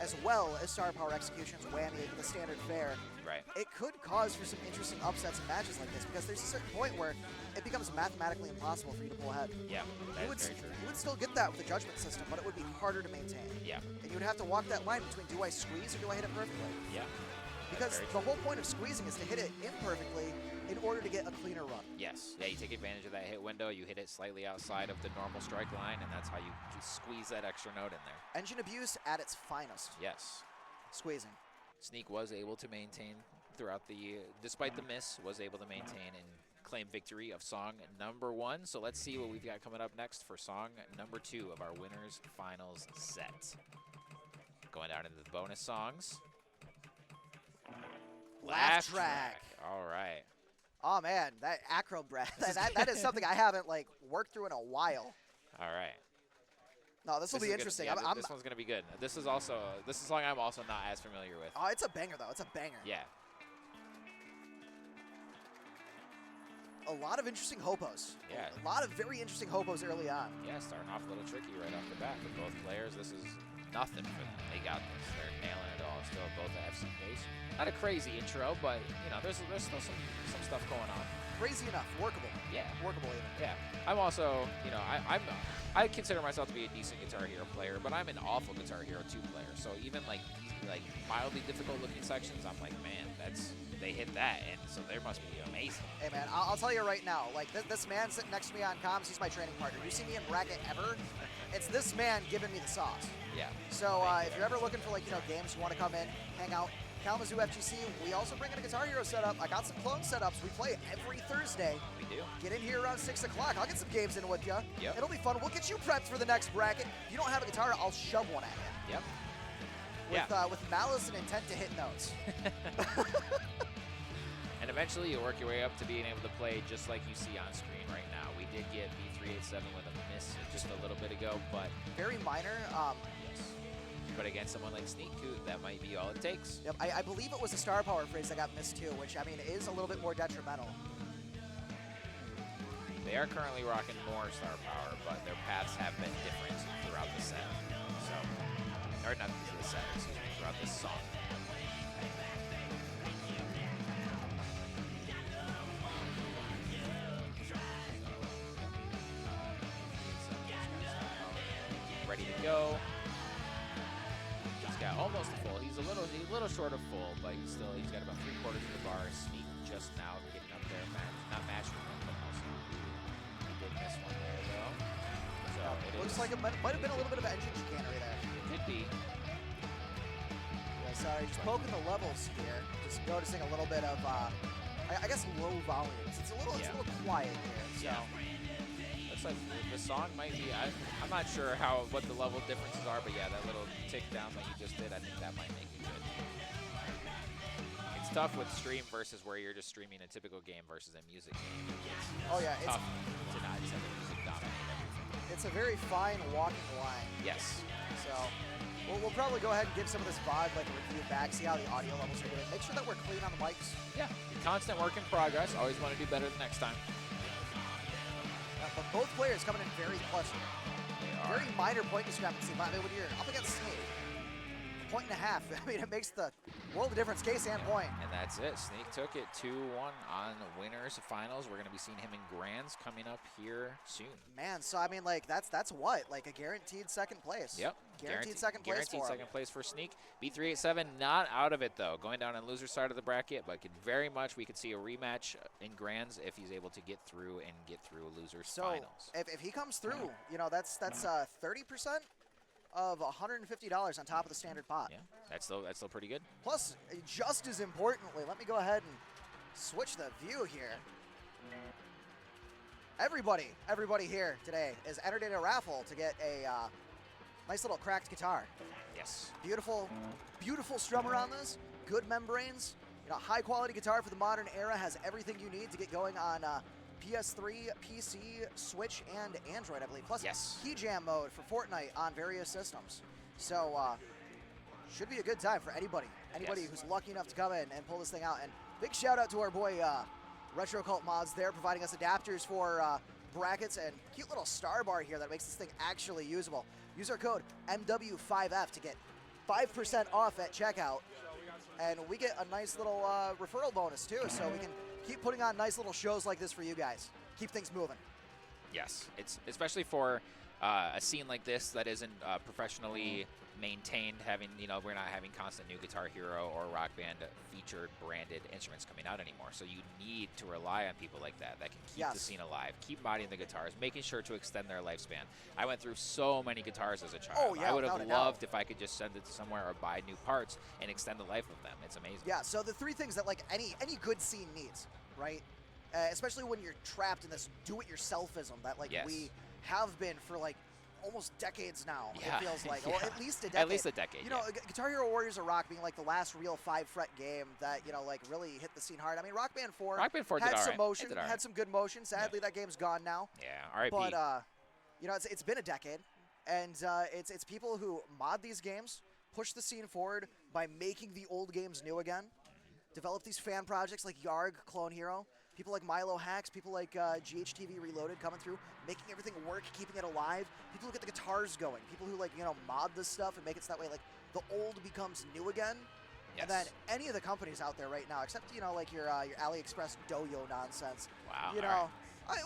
as well as star power executions, whammy, the standard fare, right? It could cause for some interesting upsets in matches like this, because there's a certain point where it becomes mathematically impossible for you to pull ahead. Yeah, you would still get that with the judgment system, but it would be harder to maintain. Yeah. And you would have to walk that line between do I squeeze or do I hit it perfectly? Yeah. Because the whole point of squeezing is to hit it imperfectly in order to get a cleaner run. Yes. Yeah, you take advantage of that hit window, you hit it slightly outside of the normal strike line, and that's how you squeeze that extra note in there. Engine abuse at its finest. Yes. Squeezing. Sneak was able to maintain throughout the, despite the miss, was able to maintain and claim victory of song number 1. So let's see what we've got coming up next for song number 2 of our winners finals set. Going down into the bonus songs. Laugh track. All right. Oh man, that acro breath. that is something I haven't like worked through in a while. All right. No, this will be interesting. This one's gonna be good. This is a song I'm also not as familiar with. Oh, it's a banger though. It's a banger. Yeah. A lot of interesting hopos. Yeah. A lot of very interesting hopos early on. Yeah, starting off a little tricky right off the bat with both players. This is nothing for them. They got this. They're nailing it all. Still both at FC pace. Not a crazy intro, but you know, there's still some stuff going on. Crazy enough, workable. Yeah. Workable even. Yeah. I'm also, you know, I consider myself to be a decent Guitar Hero player, but I'm an awful Guitar Hero 2 player. So even like mildly difficult looking sections, I'm like, man, they hit that, and so they must be amazing. Hey man, I'll tell you right now, like this man sitting next to me on comms, he's my training partner. You see me in bracket ever, it's this man giving me the sauce. Yeah. So if you're ever looking for like, you know, games, you want to come in, hang out, Kalamazoo FGC, we also bring in a Guitar Hero setup. I got some clone setups. We play every Thursday. We do. Get in here around 6 o'clock. I'll get some games in with you. Yep. It'll be fun. We'll get you prepped for the next bracket. If you don't have a guitar, I'll shove one at you. Yep. With malice and intent to hit notes. And eventually you work your way up to being able to play just like you see on screen right now. We did get B387 with a miss just a little bit ago, but very minor. yes. But against someone like SneakCoot, that might be all it takes. Yep, I believe it was a star power phrase that got missed too, which, I mean, is a little bit more detrimental. They are currently rocking more star power, but their paths have been different throughout the set. So, or not the set, excuse me, throughout this song. Ready to go. He's got almost a full. He's a little short of full, but he's got about 3/4 of the bar. Sneak just now getting up there, not matching him, but also he did miss one there though. So it Looks like it might have been a little bit of engine chicanery there. could be. Yeah, sorry, just poking the levels here. Just noticing a little bit of, I guess, low volumes. It's a little quiet here. So. Yeah. Looks like the song might be. I'm not sure what the level differences are, but yeah, that little tick down that you just did, I think that might make it good. It's tough with stream versus where you're just streaming a typical game versus a music game. It's tough to not just have the music dominate everything. It's a very fine walking line. Yes. So we'll probably go ahead and give some of this VOD like a review back, see how the audio levels are doing. Make sure that we're clean on the mics. Yeah. Constant work in progress. Always want to do better the next time. But both players coming in very clutch here. They are. Very minor point discrepancy. But I mean, when you're up against Sneak, 1.5, I mean, it makes the world of difference, case and point. And that's it. Sneak took it 2-1 on winners finals. We're going to be seeing him in grands coming up here soon. Man, so I mean, like, that's what? Like a guaranteed second place. Yep. Guaranteed second place Guaranteed for him. second place for Sneak. B387 not out of it, though. Going down on loser side of the bracket, but we could see a rematch in grands if he's able to get through losers So finals. if he comes through, you know, that's 30% of $150 on top of the standard pot. Yeah, that's still pretty good. Plus, just as importantly, let me go ahead and switch the view here. Everybody here today is entered in a raffle to get a nice little cracked guitar. Yes. Beautiful strummer on this. Good membranes. You know, high quality guitar for the modern era. Has everything you need to get going on PS3, PC, Switch, and Android, I believe. Plus, key jam mode for Fortnite on various systems. So, should be a good time for anybody who's lucky enough to come in and pull this thing out. And big shout out to our boy Retro Cult Mods there, providing us adapters for brackets and cute little star bar here that makes this thing actually usable. Use our code MW5F to get 5% off at checkout, and we get a nice little referral bonus too, so we can keep putting on nice little shows like this for you guys. Keep things moving. Yes, it's especially for a scene like this that isn't professionally maintained. We're not having constant new Guitar Hero or Rock Band featured branded instruments coming out anymore. So you need to rely on people like that can keep the scene alive, keep modding the guitars, making sure to extend their lifespan. I went through so many guitars as a child. Oh, yeah, I would have loved if I could just send it to somewhere or buy new parts and extend the life of them. It's amazing. Yeah, so the three things that like any good scene needs, right? Especially when you're trapped in this do-it-yourselfism that we have been for like almost decades now. Yeah. It feels like, well, at least a decade. At least a decade. You know, Guitar Hero Warriors of Rock being like the last real 5-fret game that really hit the scene hard. I mean, Rock Band 4 had some motion, had some good motion. Sadly, that game's gone now. Yeah, R.I.P. But it's been a decade, and it's people who mod these games, push the scene forward by making the old games new again, develop these fan projects like Yarg, Clone Hero. People like Milo Hacks, people like GH2DX Reloaded coming through, making everything work, keeping it alive. People who get the guitars going, people who mod this stuff and make it so that way the old becomes new again. Yes. And then any of the companies out there right now, except your AliExpress Doyo nonsense. Wow. I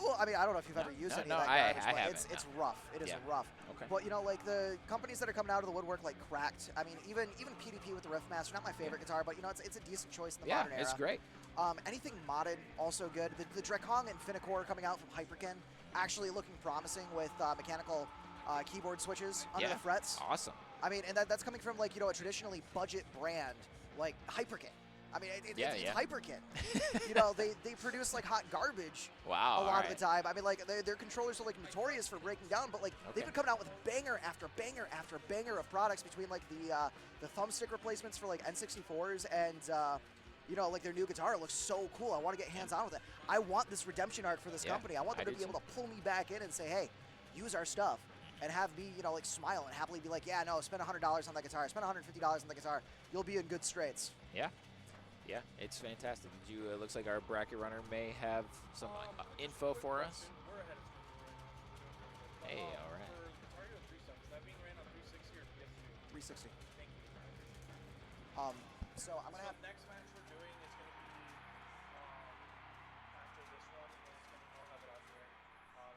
don't know if you've ever used any of that garbage, but it's rough. It is rough. Okay. But the companies that are coming out of the woodwork like Cracked. I mean, even PDP with the Riffmaster, not my favorite guitar, but it's a decent choice in the modern era. Yeah, it's great. Anything modded, also good. The Drekong and Finicor coming out from Hyperkin, actually looking promising with mechanical keyboard switches under the frets. Awesome. I mean, and that's coming from a traditionally budget brand like Hyperkin. I mean, it's Hyperkin. They produce hot garbage a lot of the time. I mean, their controllers are their breaking down, but they've been coming out with banger after banger after banger of products between the thumbstick replacements for N64s and their new guitar looks so cool. I want to get hands on with it. I want this redemption arc for this company. I want them to be able to pull me back in and say, hey, use our stuff. and have me, you know, like smile and happily be like, yeah, no, spend $100 on the guitar, spend $150 on the guitar, you'll be in good straits. Yeah. Yeah, it's fantastic. Did you? It looks like our bracket runner may have some info Quick for us. question, we're ahead of schedule. Hey, all right. For Guitar Hero 3 subs, is that being ran on 360 or PS2? 360. Thank you. So I'm gonna So have. next match we're doing is going to be after this one, and it's going to I'll have it out here.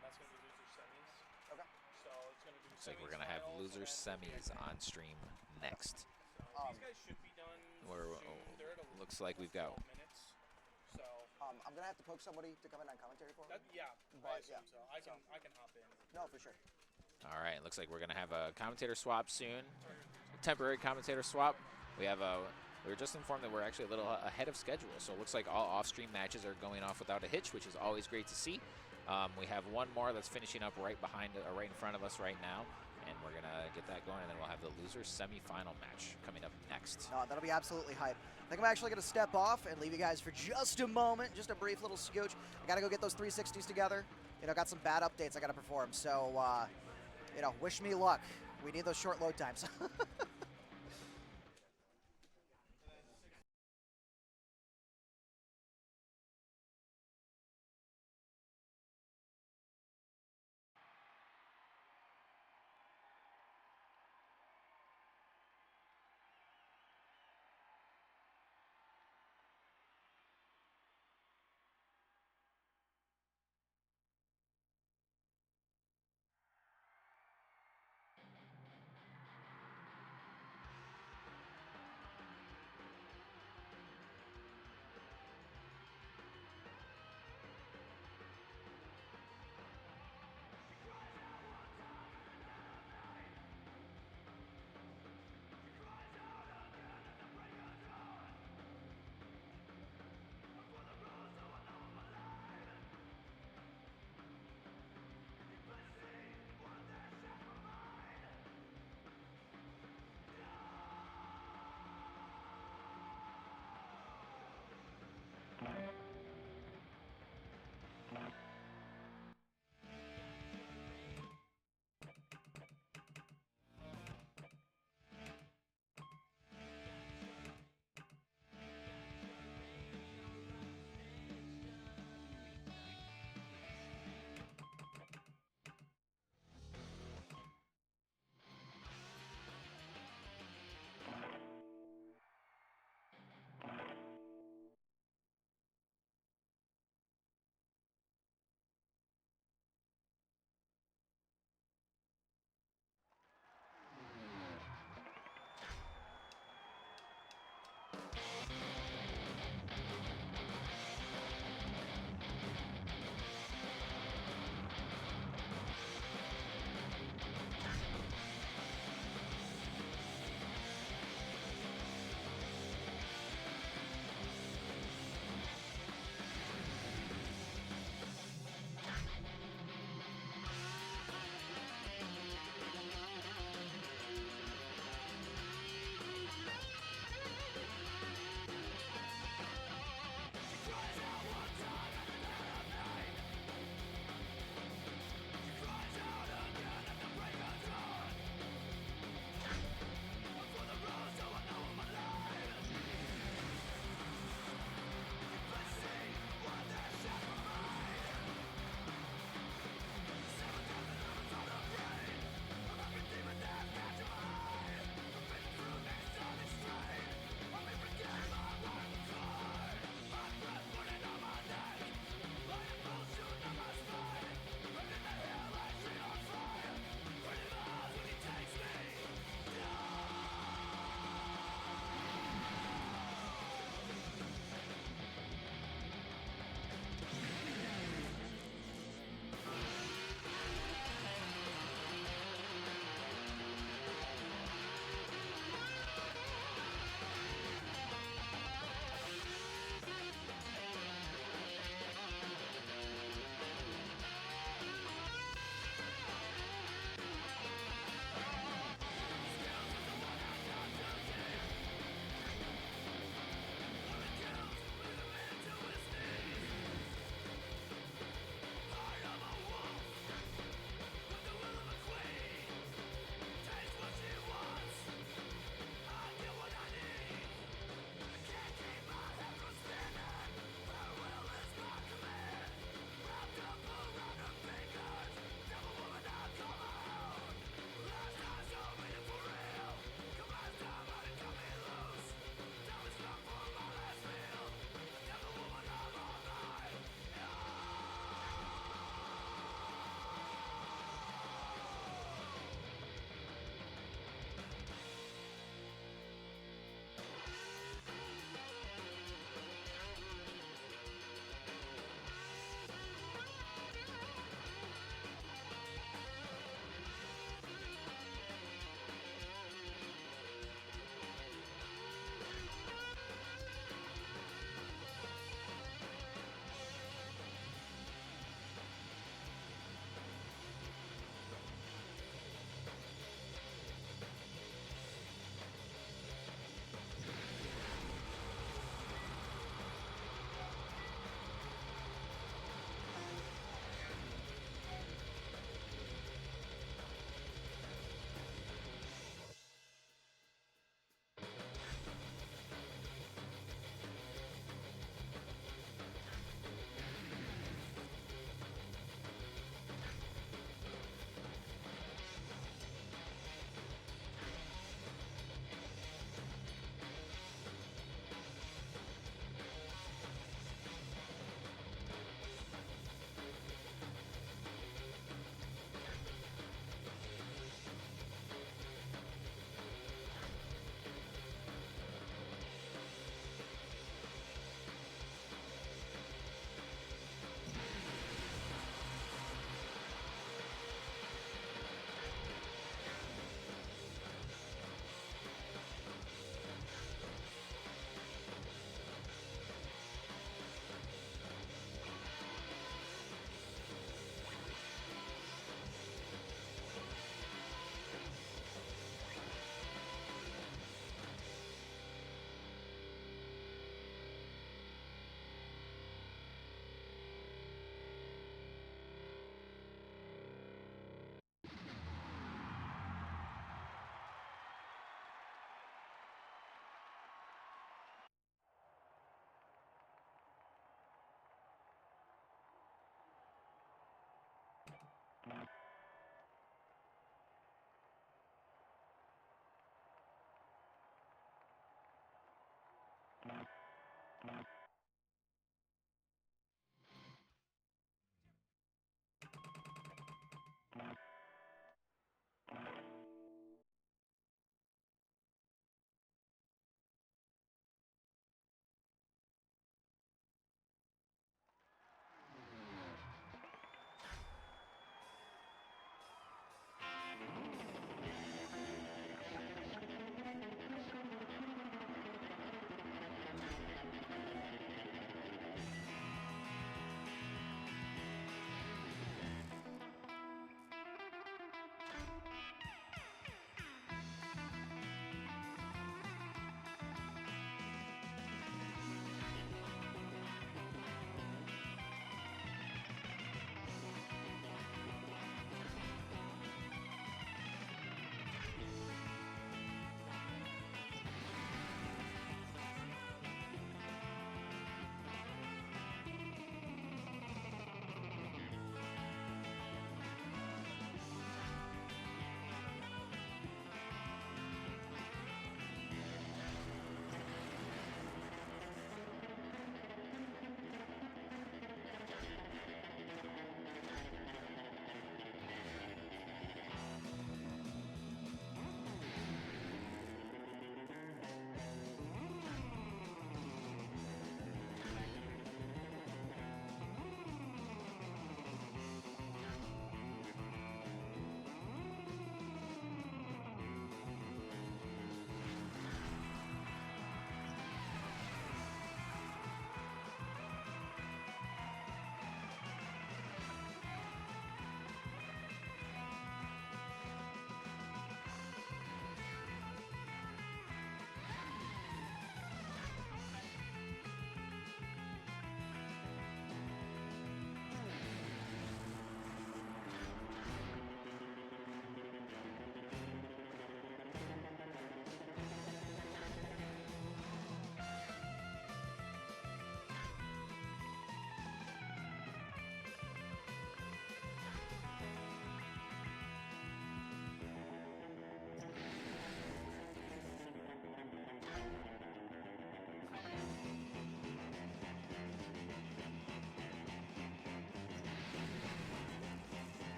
That's going to be loser semis. Okay. So it's going to be. Looks like we're gonna have loser semis on stream next. So these guys should be done We're, soon. They're at looks like we've got. 12 minutes. So I'm gonna have to poke somebody to come in on commentary for me. yeah, But, I assume yeah, so. I can hop in. No, for sure. All right, looks like we're gonna have a commentator swap soon. Temporary commentator swap. We have a. We were just informed that we're actually a little ahead of schedule, so it looks like all off-stream matches are going off without a hitch, which is always great to see. We have one more that's finishing up right behind, right in front of us right now, and we're gonna get that going, and then we'll have the loser semifinal match coming up next. That'll be absolutely hype. I think I'm actually gonna step off and leave you guys for just a moment, just a brief little scooch. I gotta go get those 360s together. You know, got some bad updates I gotta perform, so you know, wish me luck. We need those short load times.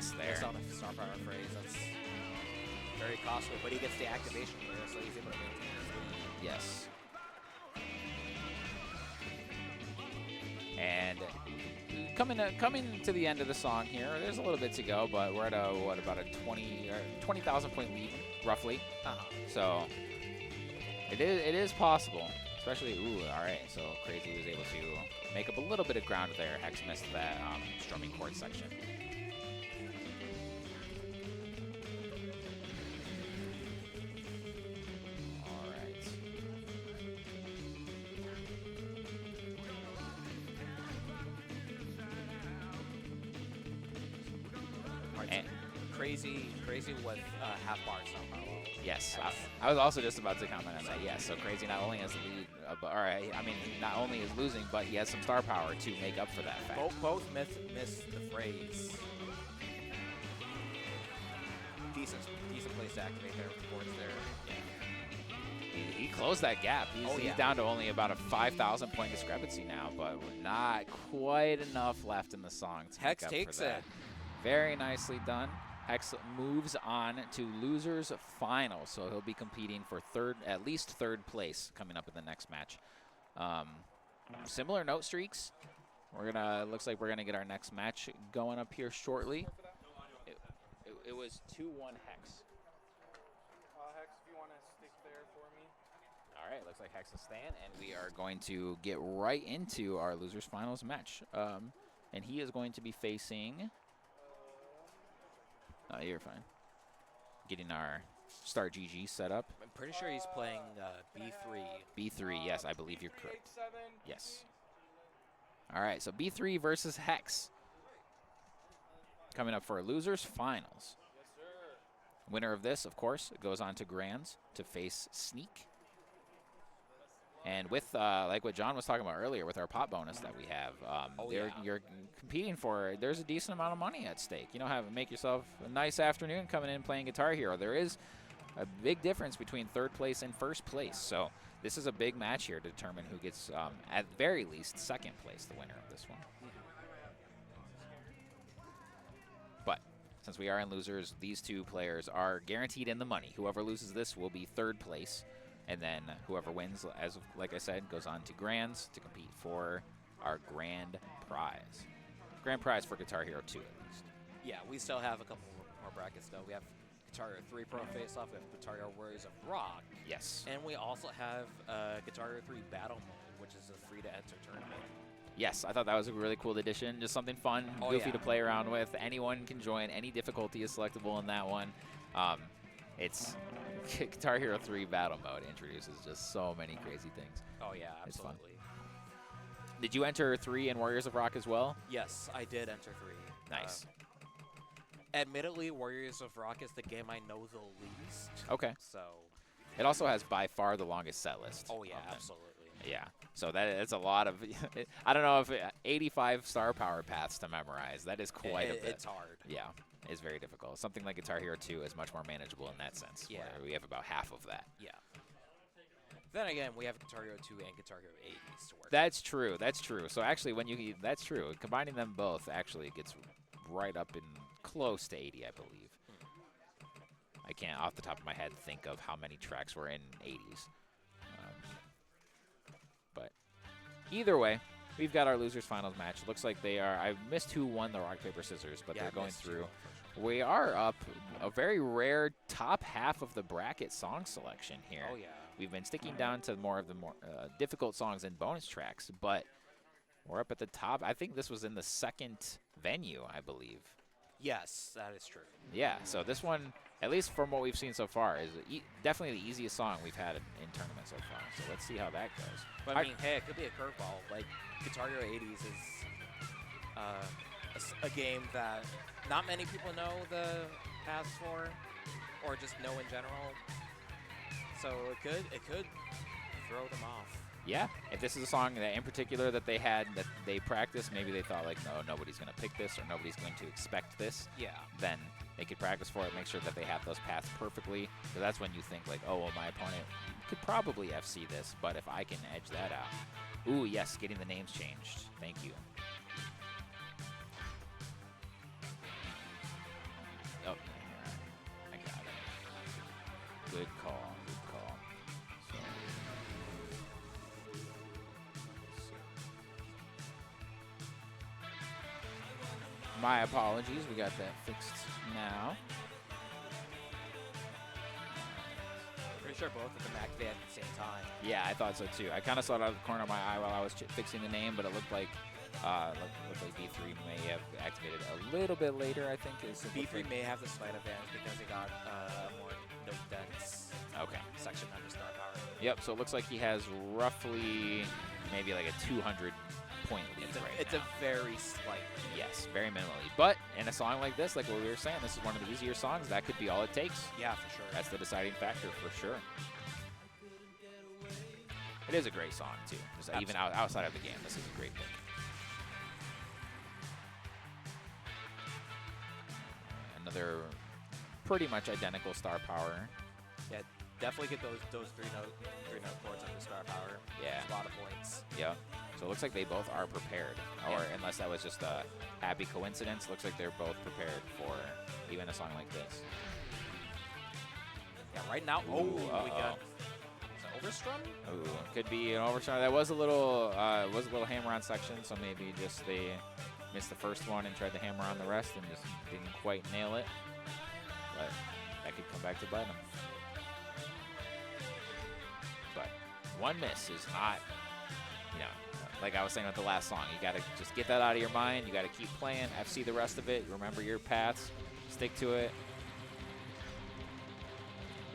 missed there. Missed on the star power phrase. That's very costly, but he gets the activation here, so he's able to maintain his lead. Yes. And coming to the end of the song here, there's a little bit to go, but we're at a, what, about a 20,000 point lead, roughly. So it is possible, especially, all right, so Krazy was able to make up a little bit of ground there. Hex missed that strumming chord section. Krazy with half bars somehow. Yes, I was also just about to comment on that. Yes, so Krazy not only has the lead, but I mean, not only is losing, but he has some star power to make up for that fact. Both miss the phrase. Decent place to activate their chords there. Yeah. He closed that gap. He's down to only about a 5,000 point discrepancy now, but not quite enough left in the song to Hex make up takes for that. it. Very nicely done. Hex moves on to losers final, so he'll be competing for at least third place coming up in the next match. Similar note streaks. Looks like we're gonna get our next match going up here shortly. It was 2-1 Hex. Hex, if you want to stick there for me. All right, looks like Hex is staying, and we are going to get right into our losers finals match. And he is going to be facing. You're fine. Getting our Star GG set up. I'm pretty sure he's playing B3. B3, yes, I believe you're correct. 8-7. Yes. All right, so B3 versus Hex. Coming up for our losers finals. Yes, sir. Winner of this, of course, goes on to Grands to face Sneak. And with, like what John was talking about earlier, with our pot bonus that we have, you're competing for, there's a decent amount of money at stake. You know, make yourself a nice afternoon coming in playing Guitar Hero. There is a big difference between third place and first place. So this is a big match here to determine who gets, at very least, second place, the winner of this one. But since we are in losers, these two players are guaranteed in the money. Whoever loses this will be third place. And then whoever wins, like I said, goes on to Grands to compete for our grand prize. Grand prize for Guitar Hero 2, at least. Yeah, we still have a couple more brackets, though. We have Guitar Hero 3 Pro Faceoff, we have Guitar Hero Warriors of Rock. Yes. And we also have Guitar Hero 3 Battle Mode, which is a free-to-enter tournament. Yes, I thought that was a really cool addition. Just something fun, goofy to play around with. Anyone can join. Any difficulty is selectable in that one. It's Guitar Hero 3 Battle Mode introduces just so many crazy things. Oh, yeah, absolutely. It's fun. Did you enter 3 in Warriors of Rock as well? Yes, I did enter 3. Nice. Admittedly, Warriors of Rock is the game I know the least. Okay. So it also has by far the longest set list. Oh, yeah, absolutely. Yeah. So that's a lot of, I don't know if 85 star power paths to memorize. That is quite a bit. It's hard. Yeah. It's very difficult. Something like Guitar Hero 2 is much more manageable in that sense. Yeah. Where we have about half of that. Yeah. Then again, we have Guitar Hero 2 and Guitar Hero 80s to work. That's true. That's true. So actually, that's true. Combining them both actually gets right up in close to 80, I believe. I can't, off the top of my head, think of how many tracks were in 80s. But either way, we've got our losers finals match. Looks like they are. I missed who won the rock paper scissors, but they're going through. We are up a very rare top half of the bracket song selection here. Oh yeah. We've been sticking down to more of the more difficult songs and bonus tracks, but we're up at the top. I think this was in the second venue, I believe. Yes, that is true. Yeah, so this one, at least from what we've seen so far, is definitely the easiest song we've had in tournament so far. So let's see how that goes. But I mean, hey, it could be a curveball. Like, Guitar Hero 80s is a game that not many people know the paths for, or just know in general. So it could throw them off. Yeah, if this is a song that in particular that they had, that they practiced, maybe they thought like, no, nobody's going to pick this or nobody's going to expect this. Yeah. Then they could practice for it, make sure that they have those paths perfectly. So that's when you think like, oh, well, my opponent could probably FC this, but if I can edge that out. Ooh, yes, getting the names changed. Thank you. My apologies. We got that fixed now. Pretty sure both of them activated at the same time. Yeah, I thought so too. I kind of saw it out of the corner of my eye while I was fixing the name, but it looked like B3 may have activated a little bit later. I think B3 may have the slight advantage because he got more note dense. Okay. Section under star power. Yep. So it looks like he has roughly maybe like a 200-point lead It's now. a very slight. Yes, very minimally. But in a song like this, like what we were saying, this is one of the easier songs. That could be all it takes. Yeah, for sure. That's the deciding factor for sure. It is a great song too. Just even outside of the game, this is a great pick. Another pretty much identical star power. Yeah, definitely get those three note chords under star power. Yeah. A lot of points. Yeah. So it looks like they both are prepared, or unless that was just a happy coincidence, looks like they're both prepared for even a song like this. Yeah, right now, Ooh, we got overstrum. Ooh, could be an overstrum. That was a little hammer-on section, so maybe just they missed the first one and tried to hammer on the rest and just didn't quite nail it. But that could come back to bite them. But one miss is not, like I was saying with the last song, you got to just get that out of your mind. You got to keep playing, FC the rest of it. Remember your paths, stick to it.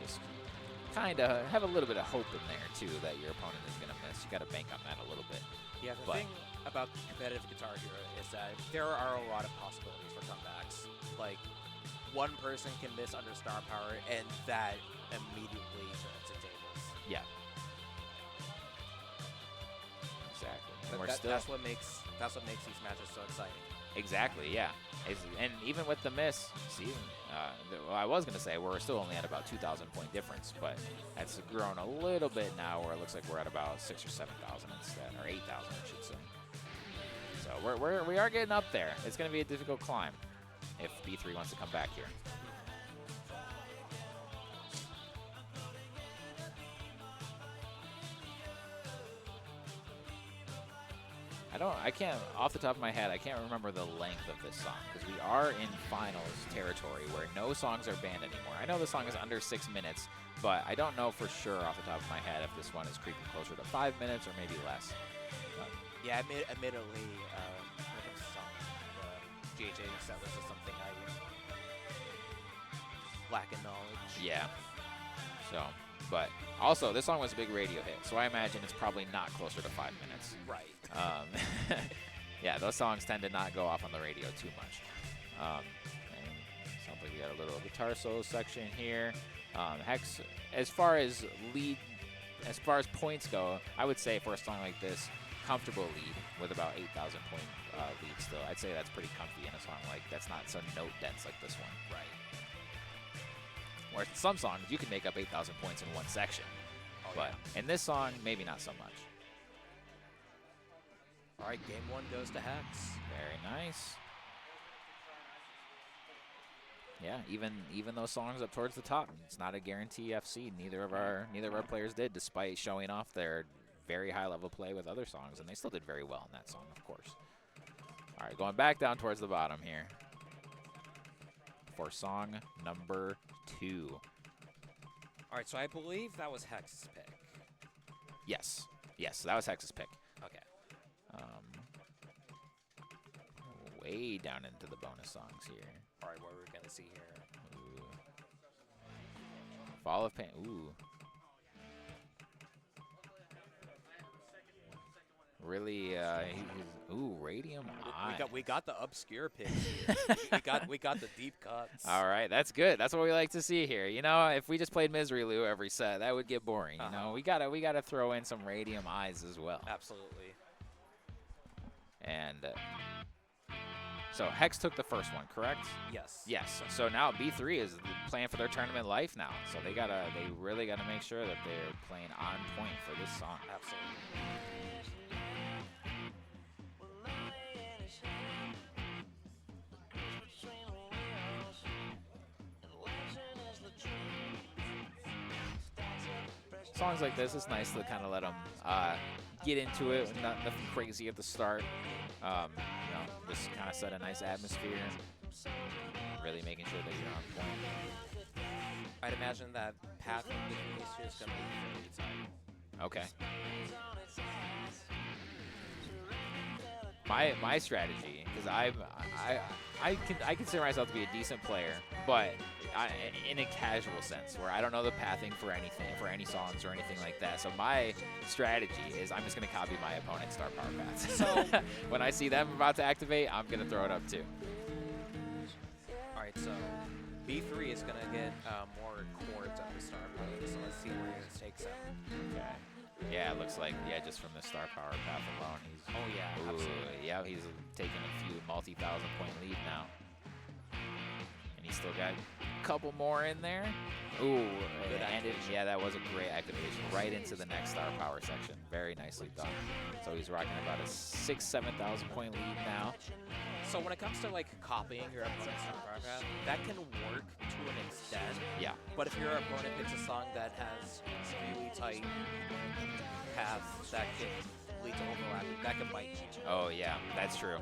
Just kind of have a little bit of hope in there, too, that your opponent is going to miss. You got to bank on that a little bit. Yeah, the thing about competitive Guitar Hero is that there are a lot of possibilities for comebacks. Like, one person can miss under star power, and that immediately turns the tables. Yeah. Exactly. And That's what makes these matches so exciting. Exactly, yeah. And even with the miss, see, well, I was going to say we're still only at about 2,000 point difference, but that's grown a little bit now where it looks like we're at about 6,000 or 7,000 instead, or 8,000, I should say. So we are getting up there. It's going to be a difficult climb if B3 wants to come back here. I can't, off the top of my head, I can't remember the length of this song because we are in finals territory where no songs are banned anymore. I know the song is under 6 minutes, but I don't know for sure off the top of my head if this one is creeping closer to 5 minutes or maybe less. Yeah, admittedly, when it comes to song, the GH2DX set list is something I lack in knowledge. Yeah. So, but also this song was a big radio hit, so I imagine it's probably not closer to 5 minutes. Right. Yeah, those songs tend to not go off on the radio too much. And sounds like we got a little guitar solo section here. Hex, as far as points go, I would say for a song like this, comfortable lead with about 8,000 point lead still. I'd say that's pretty comfy in a song like that's not so note dense like this one. Right. Whereas in some songs, you can make up 8,000 points in one section. Oh, but in this song, maybe not so much. All right, game one goes to Hex. Very nice. Yeah, even those songs up towards the top, it's not a guarantee FC. Neither of our players did, despite showing off their very high level play with other songs, and they still did very well in that song, of course. All right, going back down towards the bottom here for song number 2. All right, so I believe that was Hex's pick. Yes, that was Hex's pick. Okay. Way down into the bonus songs here. All right, what are we gonna see here? Ooh. Fall of Pain. Ooh. Really, ooh, Radium Eye. We got the obscure picks here. we got the deep cuts. All right, that's good. That's what we like to see here. You know, if we just played Misery Lou every set, that would get boring. You know, we gotta throw in some Radium Eyes as well. Absolutely. And so Hex took the first one, correct? Yes. Yes. So now B3 is playing for their tournament life now. So they really gotta make sure that they're playing on point for this song. Absolutely. Songs like this, it's nice to kind of let them get into it. Nothing crazy at the start. You know, just kind of set a nice atmosphere. Really making sure that you're on point. I'd imagine that path between these two is going to be really tight. Okay. My strategy, because I consider myself to be a decent player, but in a casual sense, where I don't know the pathing for anything, for any songs or anything like that. So my strategy is I'm just gonna copy my opponent's star power paths. So when I see them about to activate, I'm gonna throw it up too. All right, so B3 is gonna get more chords out of the star power. So let's see where it takes him. Okay. Yeah, it looks like, just from the star power path alone, he's... Oh, yeah, ooh, absolutely. Yeah, he's taking a few multi-thousand point lead now. And he's still got a couple more in there. Ooh, yeah, that was a great activation. Right into the next star power section. Very nicely done. So he's rocking about a 6,000, 7,000 point lead now. So when it comes to, like, copying your opponent's star power path, that can work to an extent. Yeah. But if your opponent picks a song that has really tight paths that can lead to overlapping, that can bite you. Oh, yeah, that's true.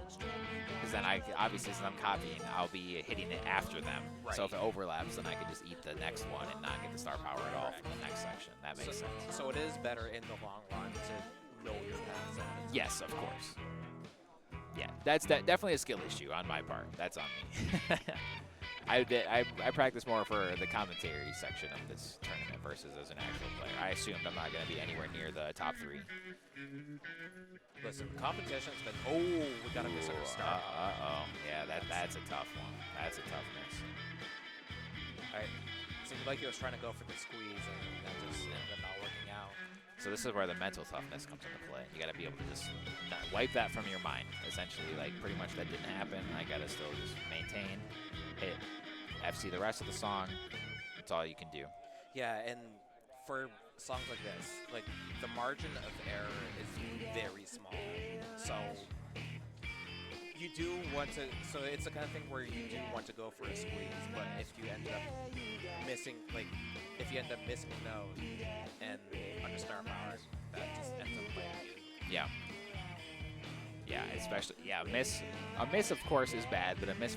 Because then obviously, since I'm copying, I'll be hitting it after them. Right. So if it overlaps, then I can just eat the next one and not get the star power at all from the next section. That makes sense. So it is better in the long run to know your paths. Yes, of course. Yeah, that's definitely a skill issue on my part. That's on me. I practice more for the commentary section of this tournament versus as an actual player. I assumed I'm not going to be anywhere near the top 3. Listen, the competition's been... Oh, we got to miss our star. Uh-oh. Yeah, that's a tough one. That's a tough miss. All right. Seemed like he was trying to go for the squeeze, and that just ended up not working out. So this is where the mental toughness comes into play. You got to be able to just wipe that from your mind. Essentially, like, pretty much that didn't happen. I got to still just maintain, hit, FC the rest of the song. That's all you can do. Yeah, and for songs like this, like, the margin of error is very small. So you do want to, so it's the kind of thing where you do want to go for a squeeze, but if you end up missing, like, if you end up missing a note and under star power, that just ends up playing you. Yeah. Yeah, especially, a miss of course is bad, but a miss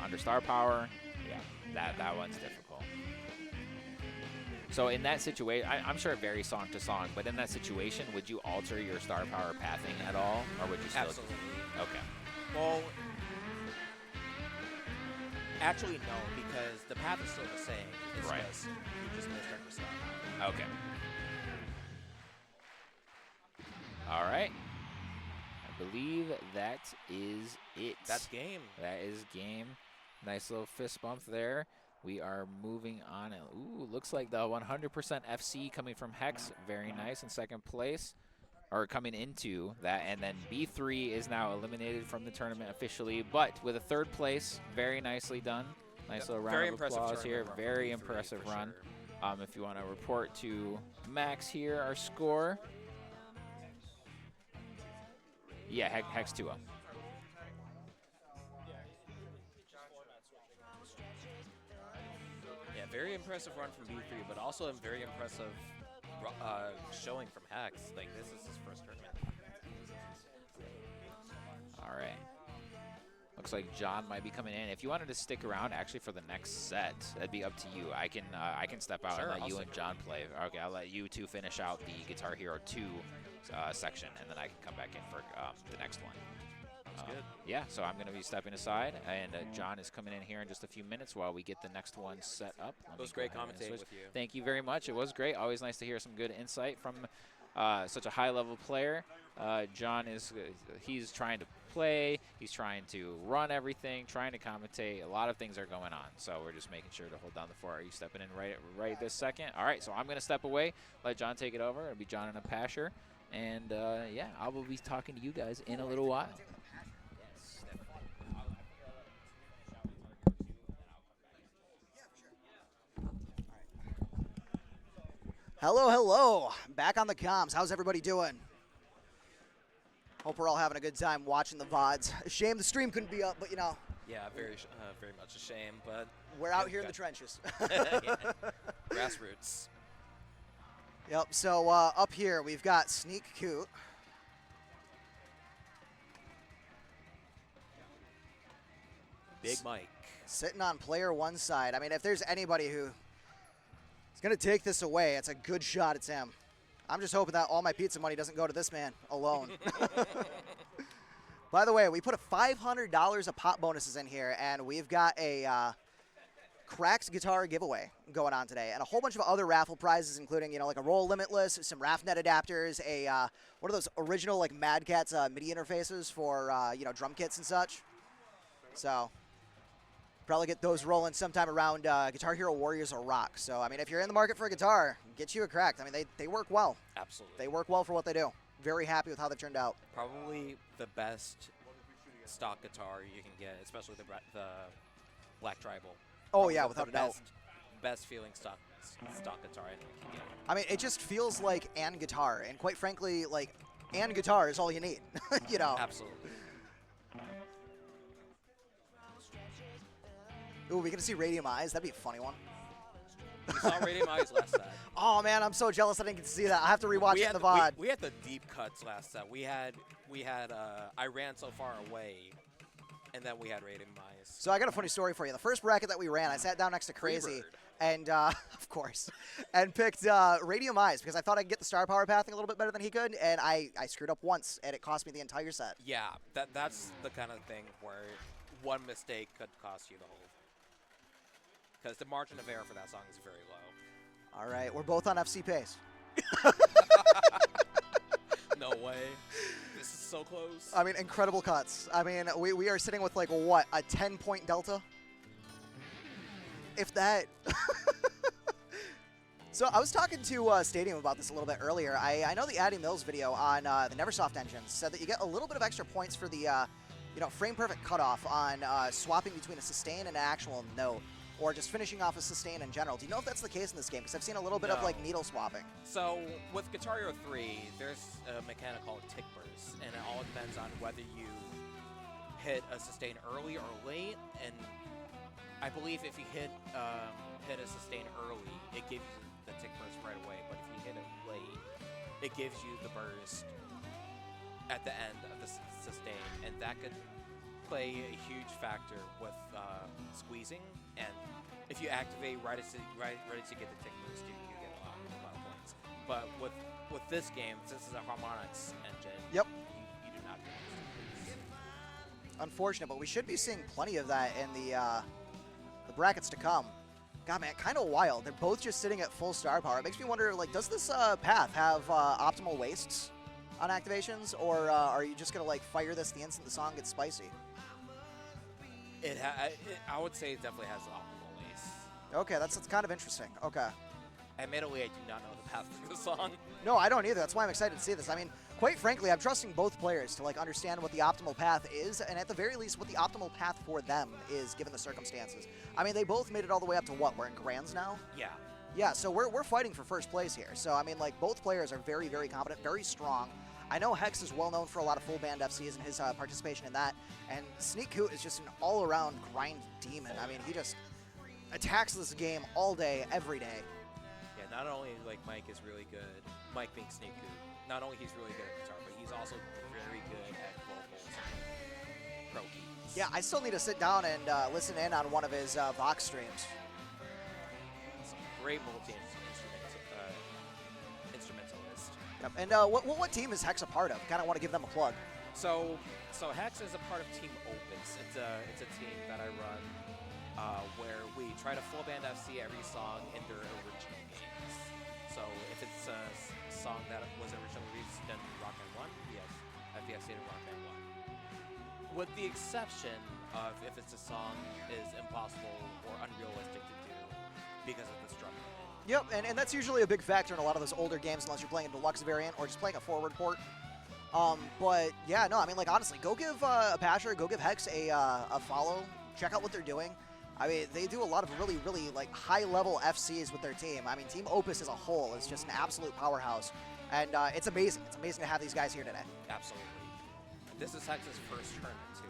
under star power, yeah, that one's difficult. So in that situation, I'm sure it varies song to song, but in that situation, would you alter your star power pathing at all, or would you still? Absolutely. Okay. Well, actually no, because the path is still the same. It's Right. just you just missed under star power. Okay. All right. I believe that is it. That's game. That is game. Nice little fist bump there. We are moving on. Ooh, looks like the 100% FC coming from Hex. Very nice in second place. Or coming into that. And then B3 is now eliminated from the tournament officially. But with a third place, very nicely done. Nice little round of applause here. Very impressive run. Sure. If you want to report to Max here, our score. Yeah, Hex 2-0. Yeah, very impressive run from B3, but also a very impressive showing from Hex. Like, this is his first tournament. All right. Looks like John might be coming in. If you wanted to stick around actually for the next set, that'd be up to you. I can step out Sure, and let I'll you stick and John play. Okay, I'll let you two finish out the Guitar Hero 2 section, and then I can come back in for the next one. Sounds good. Yeah, so I'm going to be stepping aside, and John is coming in here in just a few minutes while we get the next one set up. It was great commentating with you. Thank you very much. It was great. Always nice to hear some good insight from such a high-level player. John he's trying to play. He's trying to run everything, trying to commentate. A lot of things are going on, so we're just making sure to hold down the fort. Are you stepping in right this second? All right, so I'm going to step away, let John take it over. It'll be John and Apasher. And, yeah, I will be talking to you guys in a little while. Hello, hello. Back on the comms. How's everybody doing? Hope we're all having a good time watching the VODs. Shame the stream couldn't be up, but you know. Yeah, very much a shame, but we're out here in the trenches. Yeah. Grassroots. Yep, so up here we've got SneakCoot. Big Mike. Sitting on player one side. I mean, if there's anybody who is going to take this away, it's a good shot. It's him. I'm just hoping that all my pizza money doesn't go to this man alone. By the way, we put a $500 of pop bonuses in here, and we've got a Cracked guitar giveaway going on today, and a whole bunch of other raffle prizes, including, like a Roll Limitless, some RAFnet adapters, one of those original, like, Mad Catz MIDI interfaces for, drum kits and such. So, probably get those rolling sometime around Guitar Hero Warriors or Rock. So, I mean, if you're in the market for a guitar, get you a Cracked. I mean, they work well. Absolutely. They work well for what they do. Very happy with how they've turned out. Probably the best stock guitar you can get, especially the Black Tribal. Oh, Probably yeah, the without a doubt. Best feeling stock guitar I think you can get. I mean, it just feels like an guitar, and quite frankly, like, an guitar is all you need, Absolutely. Ooh, we gonna see Radium Eyes? That'd be a funny one. We saw Radium Eyes last set. Oh, man, I'm so jealous I didn't get to see that. I have to rewatch it in the VOD. We had the deep cuts last set. We had I Ran So Far Away, and then we had Radium Eyes. So I got a funny story for you. The first bracket that we ran, I sat down next to Krazy, and, of course, and picked Radium Eyes because I thought I could get the star power pathing a little bit better than he could, and I screwed up once, and it cost me the entire set. Yeah, that's the kind of thing where one mistake could cost you the whole. Because the margin of error for that song is very low. All right, we're both on FC pace. No way. This is so close. I mean, incredible cuts. I mean, we are sitting with, like, what, a 10-point delta? If that. So I was talking to Stadium about this a little bit earlier. I know the Addy Mills video on the Neversoft engine said that you get a little bit of extra points for the, frame perfect cutoff on swapping between a sustain and an actual note, or just finishing off a sustain in general. Do you know if that's the case in this game? Because I've seen a little bit of, like, needle swapping. So, with Guitar Hero 3, there's a mechanic called tick burst, and it all depends on whether you hit a sustain early or late, and I believe if you hit a sustain early, it gives you the tick burst right away, but if you hit it late, it gives you the burst at the end of the sustain, and that could play a huge factor with squeezing, and if you activate right as you get the tick boost, you get a lot of points. But with this game, since it's a harmonics engine, Yep. You do not get tick boost. Unfortunate, but we should be seeing plenty of that in the brackets to come. God, man, kind of wild. They're both just sitting at full star power. It makes me wonder, like, does this path have optimal wastes on activations, or are you just going to, like, fire this the instant the song gets spicy? I would say it definitely has optimal waste. Okay, that's kind of interesting. Okay. Admittedly, I do not know the path for the song. No, I don't either. That's why I'm excited to see this. I mean, quite frankly, I'm trusting both players to, like, understand what the optimal path is, and at the very least, what the optimal path for them is, given the circumstances. I mean, they both made it all the way up to what? We're in Grands now? Yeah. Yeah, so we're fighting for first place here. So, I mean, like, both players are very, very competent, very strong. I know Hex is well known for a lot of full band FCs and his participation in that, and SneakCoot is just an all-around grind demon. I mean, he just attacks this game all day, every day. Yeah, not only, like, Mike is really good, Mike being SneakCoot, not only he's really good at guitar, but he's also very good at vocals and pro keys. Yeah, I still need to sit down and listen in on one of his Vox streams. He's a great multi-instrumentalist. Yep. And what team is Hex a part of? Kind of want to give them a plug. So Hex is a part of Team Opus. It's a team that I run where we try to full band FC every song in their original games. So if it's a song that was originally released in Rock Band 1, we have FBFC in Rock Band 1. With the exception of if it's a song is impossible or unrealistic to do because of the strumming. Yep, and that's usually a big factor in a lot of those older games, unless you're playing a deluxe variant or just playing a forward port. But yeah, no, I mean, like, honestly, go give Apasher, go give Hex a follow. Check out what they're doing. I mean, they do a lot of really, really, like, high-level FCs with their team. I mean, Team Opus as a whole is just an absolute powerhouse. And it's amazing. It's amazing to have these guys here today. Absolutely. This is Hex's first tournament, too.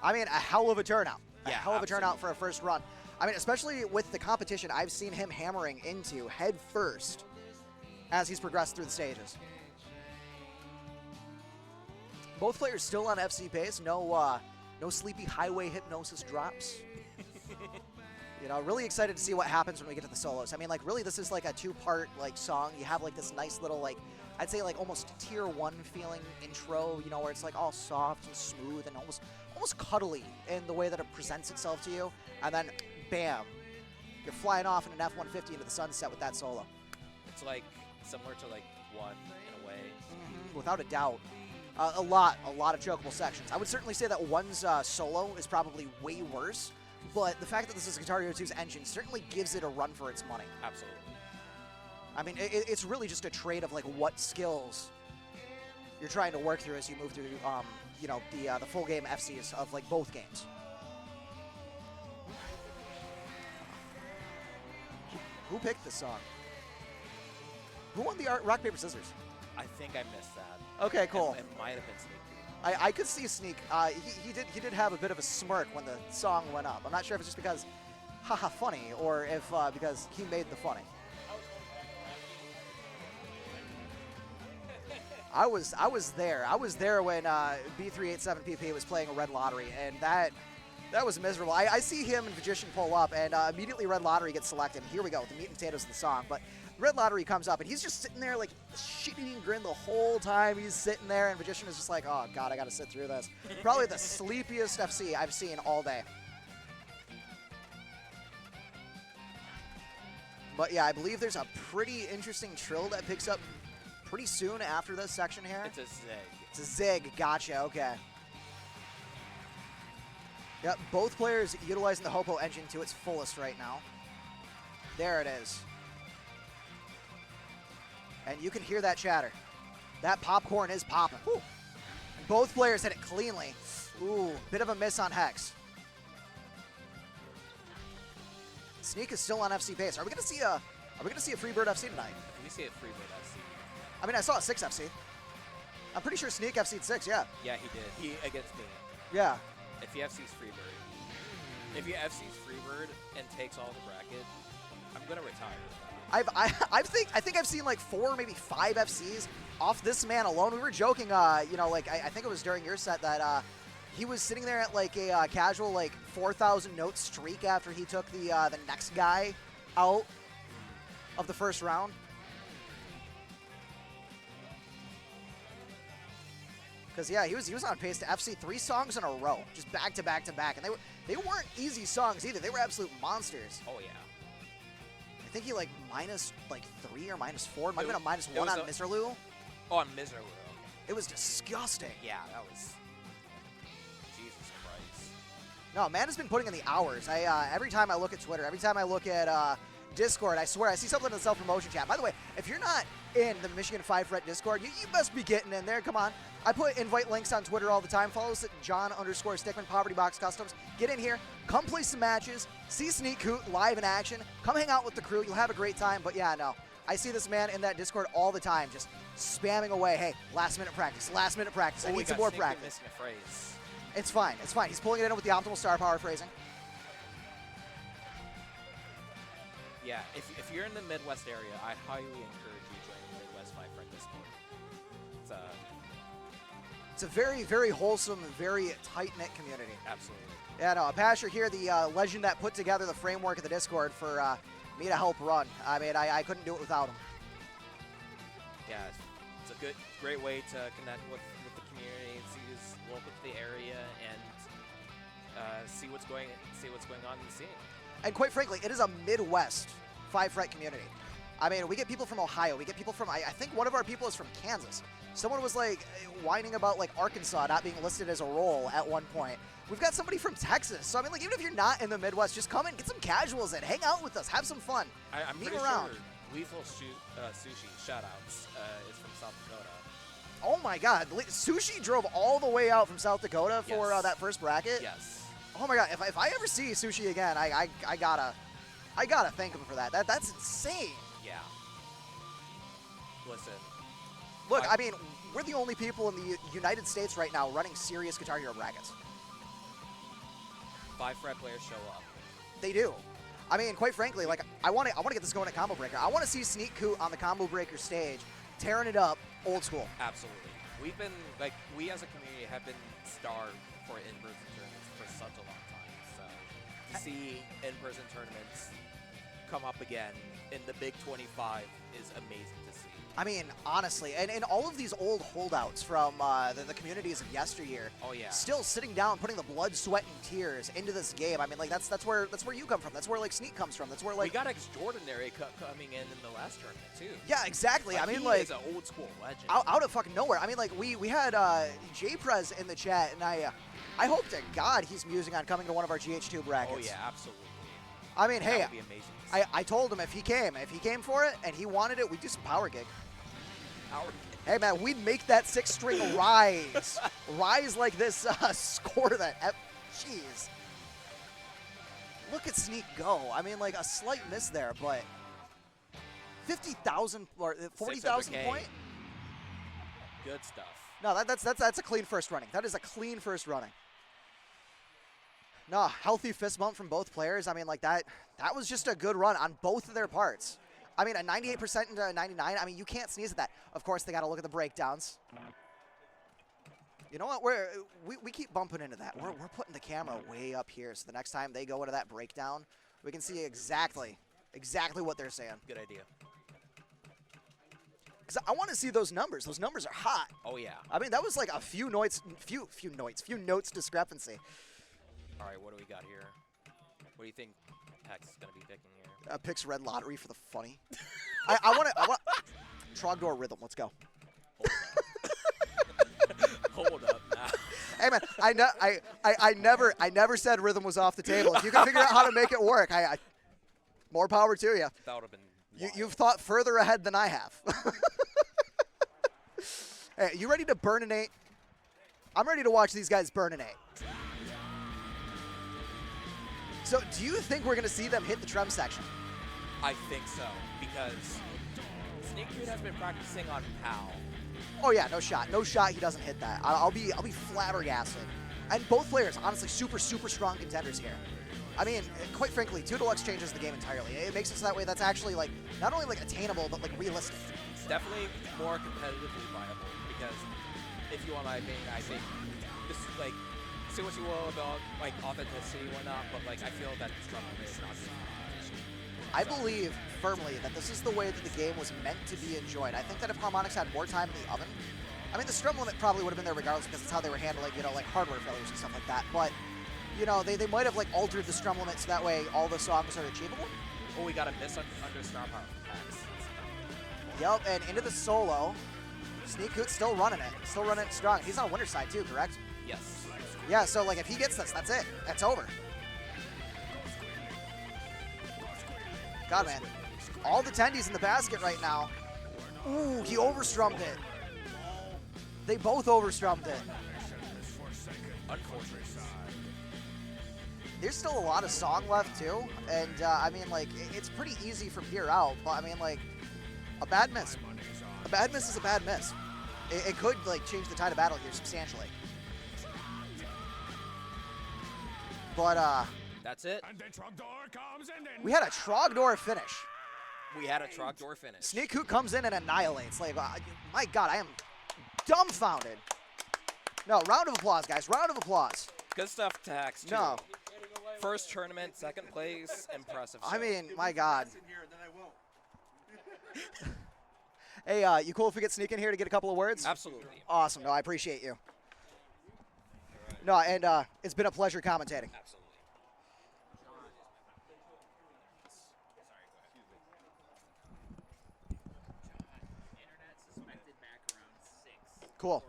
I mean, a hell of a turnout. Yeah, a hell of a turnout absolutely. for a first run. I mean, especially with the competition I've seen him hammering into head first as he's progressed through the stages. Both players still on FC pace. No No sleepy highway hypnosis drops. You know, really excited to see what happens when we get to the solos. I mean, like, really, this is like a two-part, like, song. You have, like, this nice little, like, I'd say, like, almost tier 1 feeling intro, you know, where it's, like, all soft and smooth and almost cuddly in the way that it presents itself to you. And then, bam, you're flying off in an F-150 into the sunset with that solo. It's like similar to like one in a way. Without a doubt. A lot of chokeable sections. I would certainly say that one's solo is probably way worse, but the fact that this is Guitar Hero 2's engine certainly gives it a run for its money. Absolutely. I mean, it's really just a trade of like what skills you're trying to work through as you move through, you know, the full game FCs of like both games. Who picked this song? Who won the rock paper scissors? I think I missed that. Okay, cool. It might have been SneakCoot. I could see Sneak. He did have a bit of a smirk when the song went up. I'm not sure if it's just because, haha, funny, or if because he made the funny. I was there. I was there when B387PP was playing a Red Lottery, and that was miserable. I see him and Vagician pull up, and immediately Red Lottery gets selected. Here we go, the meat and potatoes of the song. But Red Lottery comes up, and he's just sitting there like shit-eating grin the whole time he's sitting there, and Vagician is just like, oh god, I gotta sit through this. Probably the sleepiest FC I've seen all day. But yeah, I believe there's a pretty interesting trill that picks up pretty soon after this section here. It's a zig. It's a zig, gotcha, okay. Yep, both players utilizing the Hopo engine to its fullest right now. There it is. And you can hear that chatter. That popcorn is popping. Woo. Both players hit it cleanly. Ooh, bit of a miss on Hex. Sneak is still on FC pace. Are we gonna see a Freebird FC tonight? We see a Freebird FC. I mean, I saw a 6 FC. I'm pretty sure Sneak FC'd 6, yeah. Yeah, he did. He against me. Yeah. If he FC's Freebird, if he FC's Freebird and takes all the bracket, I'm gonna retire. I think I've seen like 4, maybe 5 FCs off this man alone. We were joking, you know, like I think it was during your set that he was sitting there at like a casual like 4,000 note streak after he took the next guy out of the first round. Because yeah, he was on pace to FC 3 songs in a row, just back to back to back, and they weren't easy songs either. They were absolute monsters. Oh yeah. I think he like minus like 3 or minus 4. Might have been a minus 1 on Miserloo. Oh, on Miserloo. Okay. It was disgusting. Yeah, that was. Jesus Christ. No, man has been putting in the hours. Every time I look at Twitter, every time I look at Discord, I swear I see something in the self-promotion chat. By the way, if you're not in the Michigan 5 Fret Discord, you best be getting in there. Come on. I put invite links on Twitter all the time. Follow us at John_Stickman, Poverty Box Customs. Get in here. Come play some matches. See SneakCoot live in action. Come hang out with the crew. You'll have a great time. But yeah, no. I see this man in that Discord all the time, just spamming away. Hey, last minute practice. Last minute practice. I need some more practice. Missing a phrase. It's fine. It's fine. He's pulling it in with the optimal star power phrasing. Yeah, if you're in the Midwest area, I highly encourage you joining the Midwest 5 Fret Discord. It's a very, very wholesome, very tight-knit community. Absolutely. Yeah, no, Apasher here, the legend that put together the framework of the Discord for me to help run. I mean, I couldn't do it without him. Yeah, it's a great way to connect with the community, see who's local to the area, and see what's going on in the scene. And quite frankly, it is a Midwest 5 Fret community. I mean, we get people from Ohio. We get people from, I think one of our people is from Kansas. Someone was like whining about like Arkansas not being listed as a role at one point. We've got somebody from Texas. So I mean, like even if you're not in the Midwest, just come in, get some casuals in, hang out with us, have some fun. I'm meet pretty around. sure Lethal Sushi shoutouts is from South Dakota. Oh my God, Sushi drove all the way out from South Dakota for Yes. that first bracket. Yes. Oh my God, if I ever see Sushi again, I gotta thank him for that. That's insane. Yeah. Listen. Look, I mean, we're the only people in the United States right now running serious Guitar Hero brackets. 5 Fret players show up. They do. I mean, quite frankly, like I want to get this going at Combo Breaker. I want to see SneakCoot on the Combo Breaker stage, tearing it up, old school. Absolutely. We as a community have been starved for in-person tournaments to see in-person tournaments come up again in the Big 25 is amazing to see. I mean, honestly, and all of these old holdouts from the communities of yesteryear, Oh yeah. still sitting down, putting the blood, sweat, and tears into this game. I mean, like that's where you come from. That's where like Sneak comes from. That's where We like got Extraordinary coming in the last tournament too. yeah, exactly. I mean, he like is an old school legend. out of fucking nowhere. I mean, like we had J-Prez in the chat, and I hope to God he's musing on coming to one of our GH2 brackets. Oh yeah, absolutely. I mean, That hey, would be amazing to see. I told him if he came for it and he wanted it, we'd do some power gig. Our- Hey man, we'd make that 6-string rise. Rise like this, score that. Jeez. Look at Sneak go. I mean, like a slight miss there, but 50,000 or 40,000 600K. point? Good stuff. No, that's a clean first running. That is a clean first running. No, healthy fist bump from both players. I mean, like that was just a good run on both of their parts. I mean, a 98% into a 99. I mean, you can't sneeze at that. Of course, they got to look at the breakdowns. You know what? We keep bumping into that. We're putting the camera way up here, so the next time they go into that breakdown, we can see exactly what they're saying. Good idea. Because I want to see those numbers. Those numbers are hot. Oh yeah. I mean, that was like a few notes discrepancy. All right, what do we got here? What do you think Hex is going to be picking here? Picks Red Lottery for the funny. I want Trogdor Rhythm. Let's go. Hold up now. Hey man, I never said Rhythm was off the table. If you can figure out how to make it work, more power to you. That would have been You've thought further ahead than I have. Hey, you ready to burninate? I'm ready to watch these guys burninate. So, do you think we're going to see them hit the trem section? I think so, because SneakCoot has been practicing on PAL. Oh yeah, no shot. No shot he doesn't hit that. I'll be flabbergasted. And both players, honestly, super strong contenders here. I mean, quite frankly, 2 Deluxe changes the game entirely. It makes it so that way that's actually like not only like attainable but like realistic. It's definitely more competitively viable because if you want my opinion, I think this is like say what you will about like authenticity and whatnot, but like I feel that struggle is not good competition. I believe firmly that this is the way that the game was meant to be enjoyed. I think that if Harmonix had more time in the oven, I mean, the strum limit probably would have been there regardless because it's how they were handling, you know, like hardware failures and stuff like that. But, you know, they might have like altered the strum limit so that way all the songs are achievable. Oh, we got a miss under Star Power from Hex. Yep, and into the solo. SneakCoot still running it. Still running it strong. He's on winner's side too, correct? Yes. Yeah, so like if he gets this, that's it. That's over. God, man. All the tendies in the basket right now. Ooh, he overstrummed it. They both overstrummed it. Unfortunately. There's still a lot of song left too, and I mean, like, it's pretty easy from here out, but I mean, like, a bad miss. A bad miss is a bad miss. It could, like, change the tide of battle here substantially. But, That's it. we had a Trogdor finish. We had a Trogdor finish. SneakCoot comes in and annihilates. Like, my God, I am dumbfounded. No, round of applause, guys. Round of applause. Good stuff to Hex, too. No. First tournament, second place, impressive. I show. mean, my God. Hey, you cool if we get Sneak in here to get a couple of words? Absolutely. Awesome. No, I appreciate you. No, and it's been a pleasure commentating. Absolutely. Cool.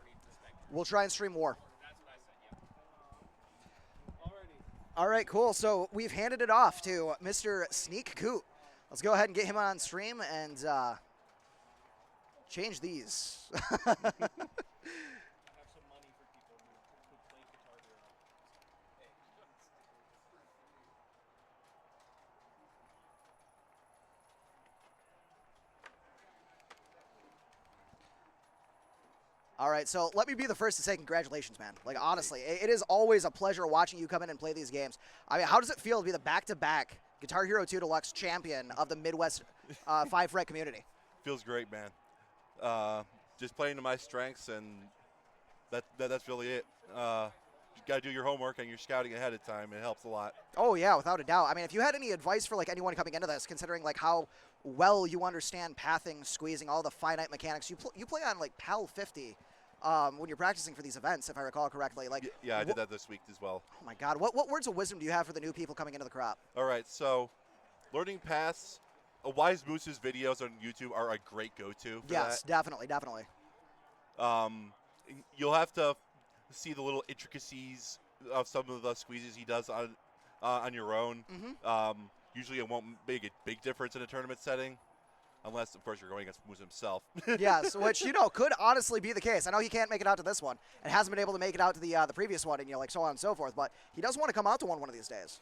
We'll try and stream War. All right, cool. So we've handed it off to Mr. SneakCoot. Let's go ahead and get him on stream and change these. All right, so let me be the first to say congratulations, man. Like, honestly, it is always a pleasure watching you come in and play these games. I mean, how does it feel to be the back-to-back Guitar Hero 2 Deluxe champion of the Midwest 5-fret community? Feels great, man. Just playing to my strengths, and that's really it. got to do your homework and your scouting ahead of time. It helps a lot. Oh yeah, without a doubt. I mean, if you had any advice for like anyone coming into this, considering like how well you understand pathing, squeezing, all the finite mechanics, you play on like PAL 50 when you're practicing for these events, if I recall correctly. Like, Yeah, I did that this week as well. Oh my God, what words of wisdom do you have for the new people coming into the crop? All right, so learning paths, Wise Moose's videos on YouTube are a great go-to for Yes, definitely. that. You'll have to see the little intricacies of some of the squeezes he does on your own. Usually it won't make a big difference in a tournament setting, unless, of course, you're going against Moose himself. Yes, which, could honestly be the case. I know he can't make it out to this one and hasn't been able to make it out to the previous one and, like so on and so forth, but he does want to come out to one of these days.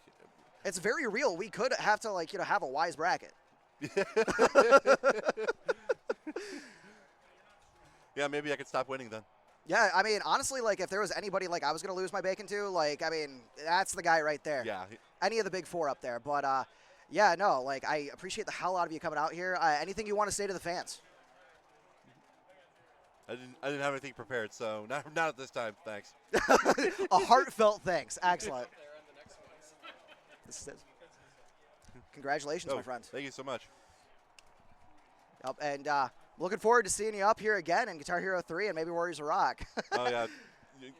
It's very real. We could have to, like, have a Wise bracket. Yeah, maybe I could stop winning then. Yeah, I mean, honestly, like, if there was anybody, like, I was going to lose my bacon to, like, I mean, that's the guy right there. Yeah. Any of the big four up there. But, yeah, no, like, I appreciate the hell out of you coming out here. Anything you want to say to the fans? I didn't have anything prepared, so not at this time. Thanks. A heartfelt thanks. Excellent. This is it. Congratulations, my friend. Thank you so much. Yep, and looking forward to seeing you up here again in Guitar Hero 3 and maybe Warriors of Rock. Oh, yeah.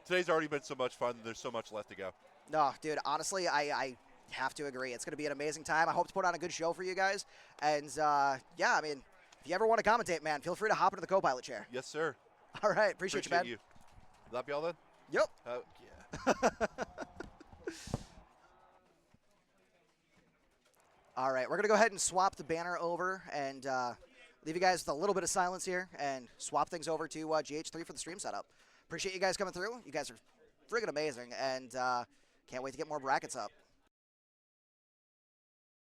Today's already been so much fun. There's so much left to go. No, dude, honestly, I have to agree. It's going to be an amazing time. I hope to put on a good show for you guys. And, yeah, I mean, if you ever want to commentate, man, feel free to hop into the co-pilot chair. Yes, sir. All right, appreciate you, man. You. That be all then? Yep. Oh, yeah. All right, we're going to go ahead and swap the banner over and leave you guys with a little bit of silence here and swap things over to GH3 for the stream setup. Appreciate you guys coming through. You guys are friggin' amazing, and can't wait to get more brackets up.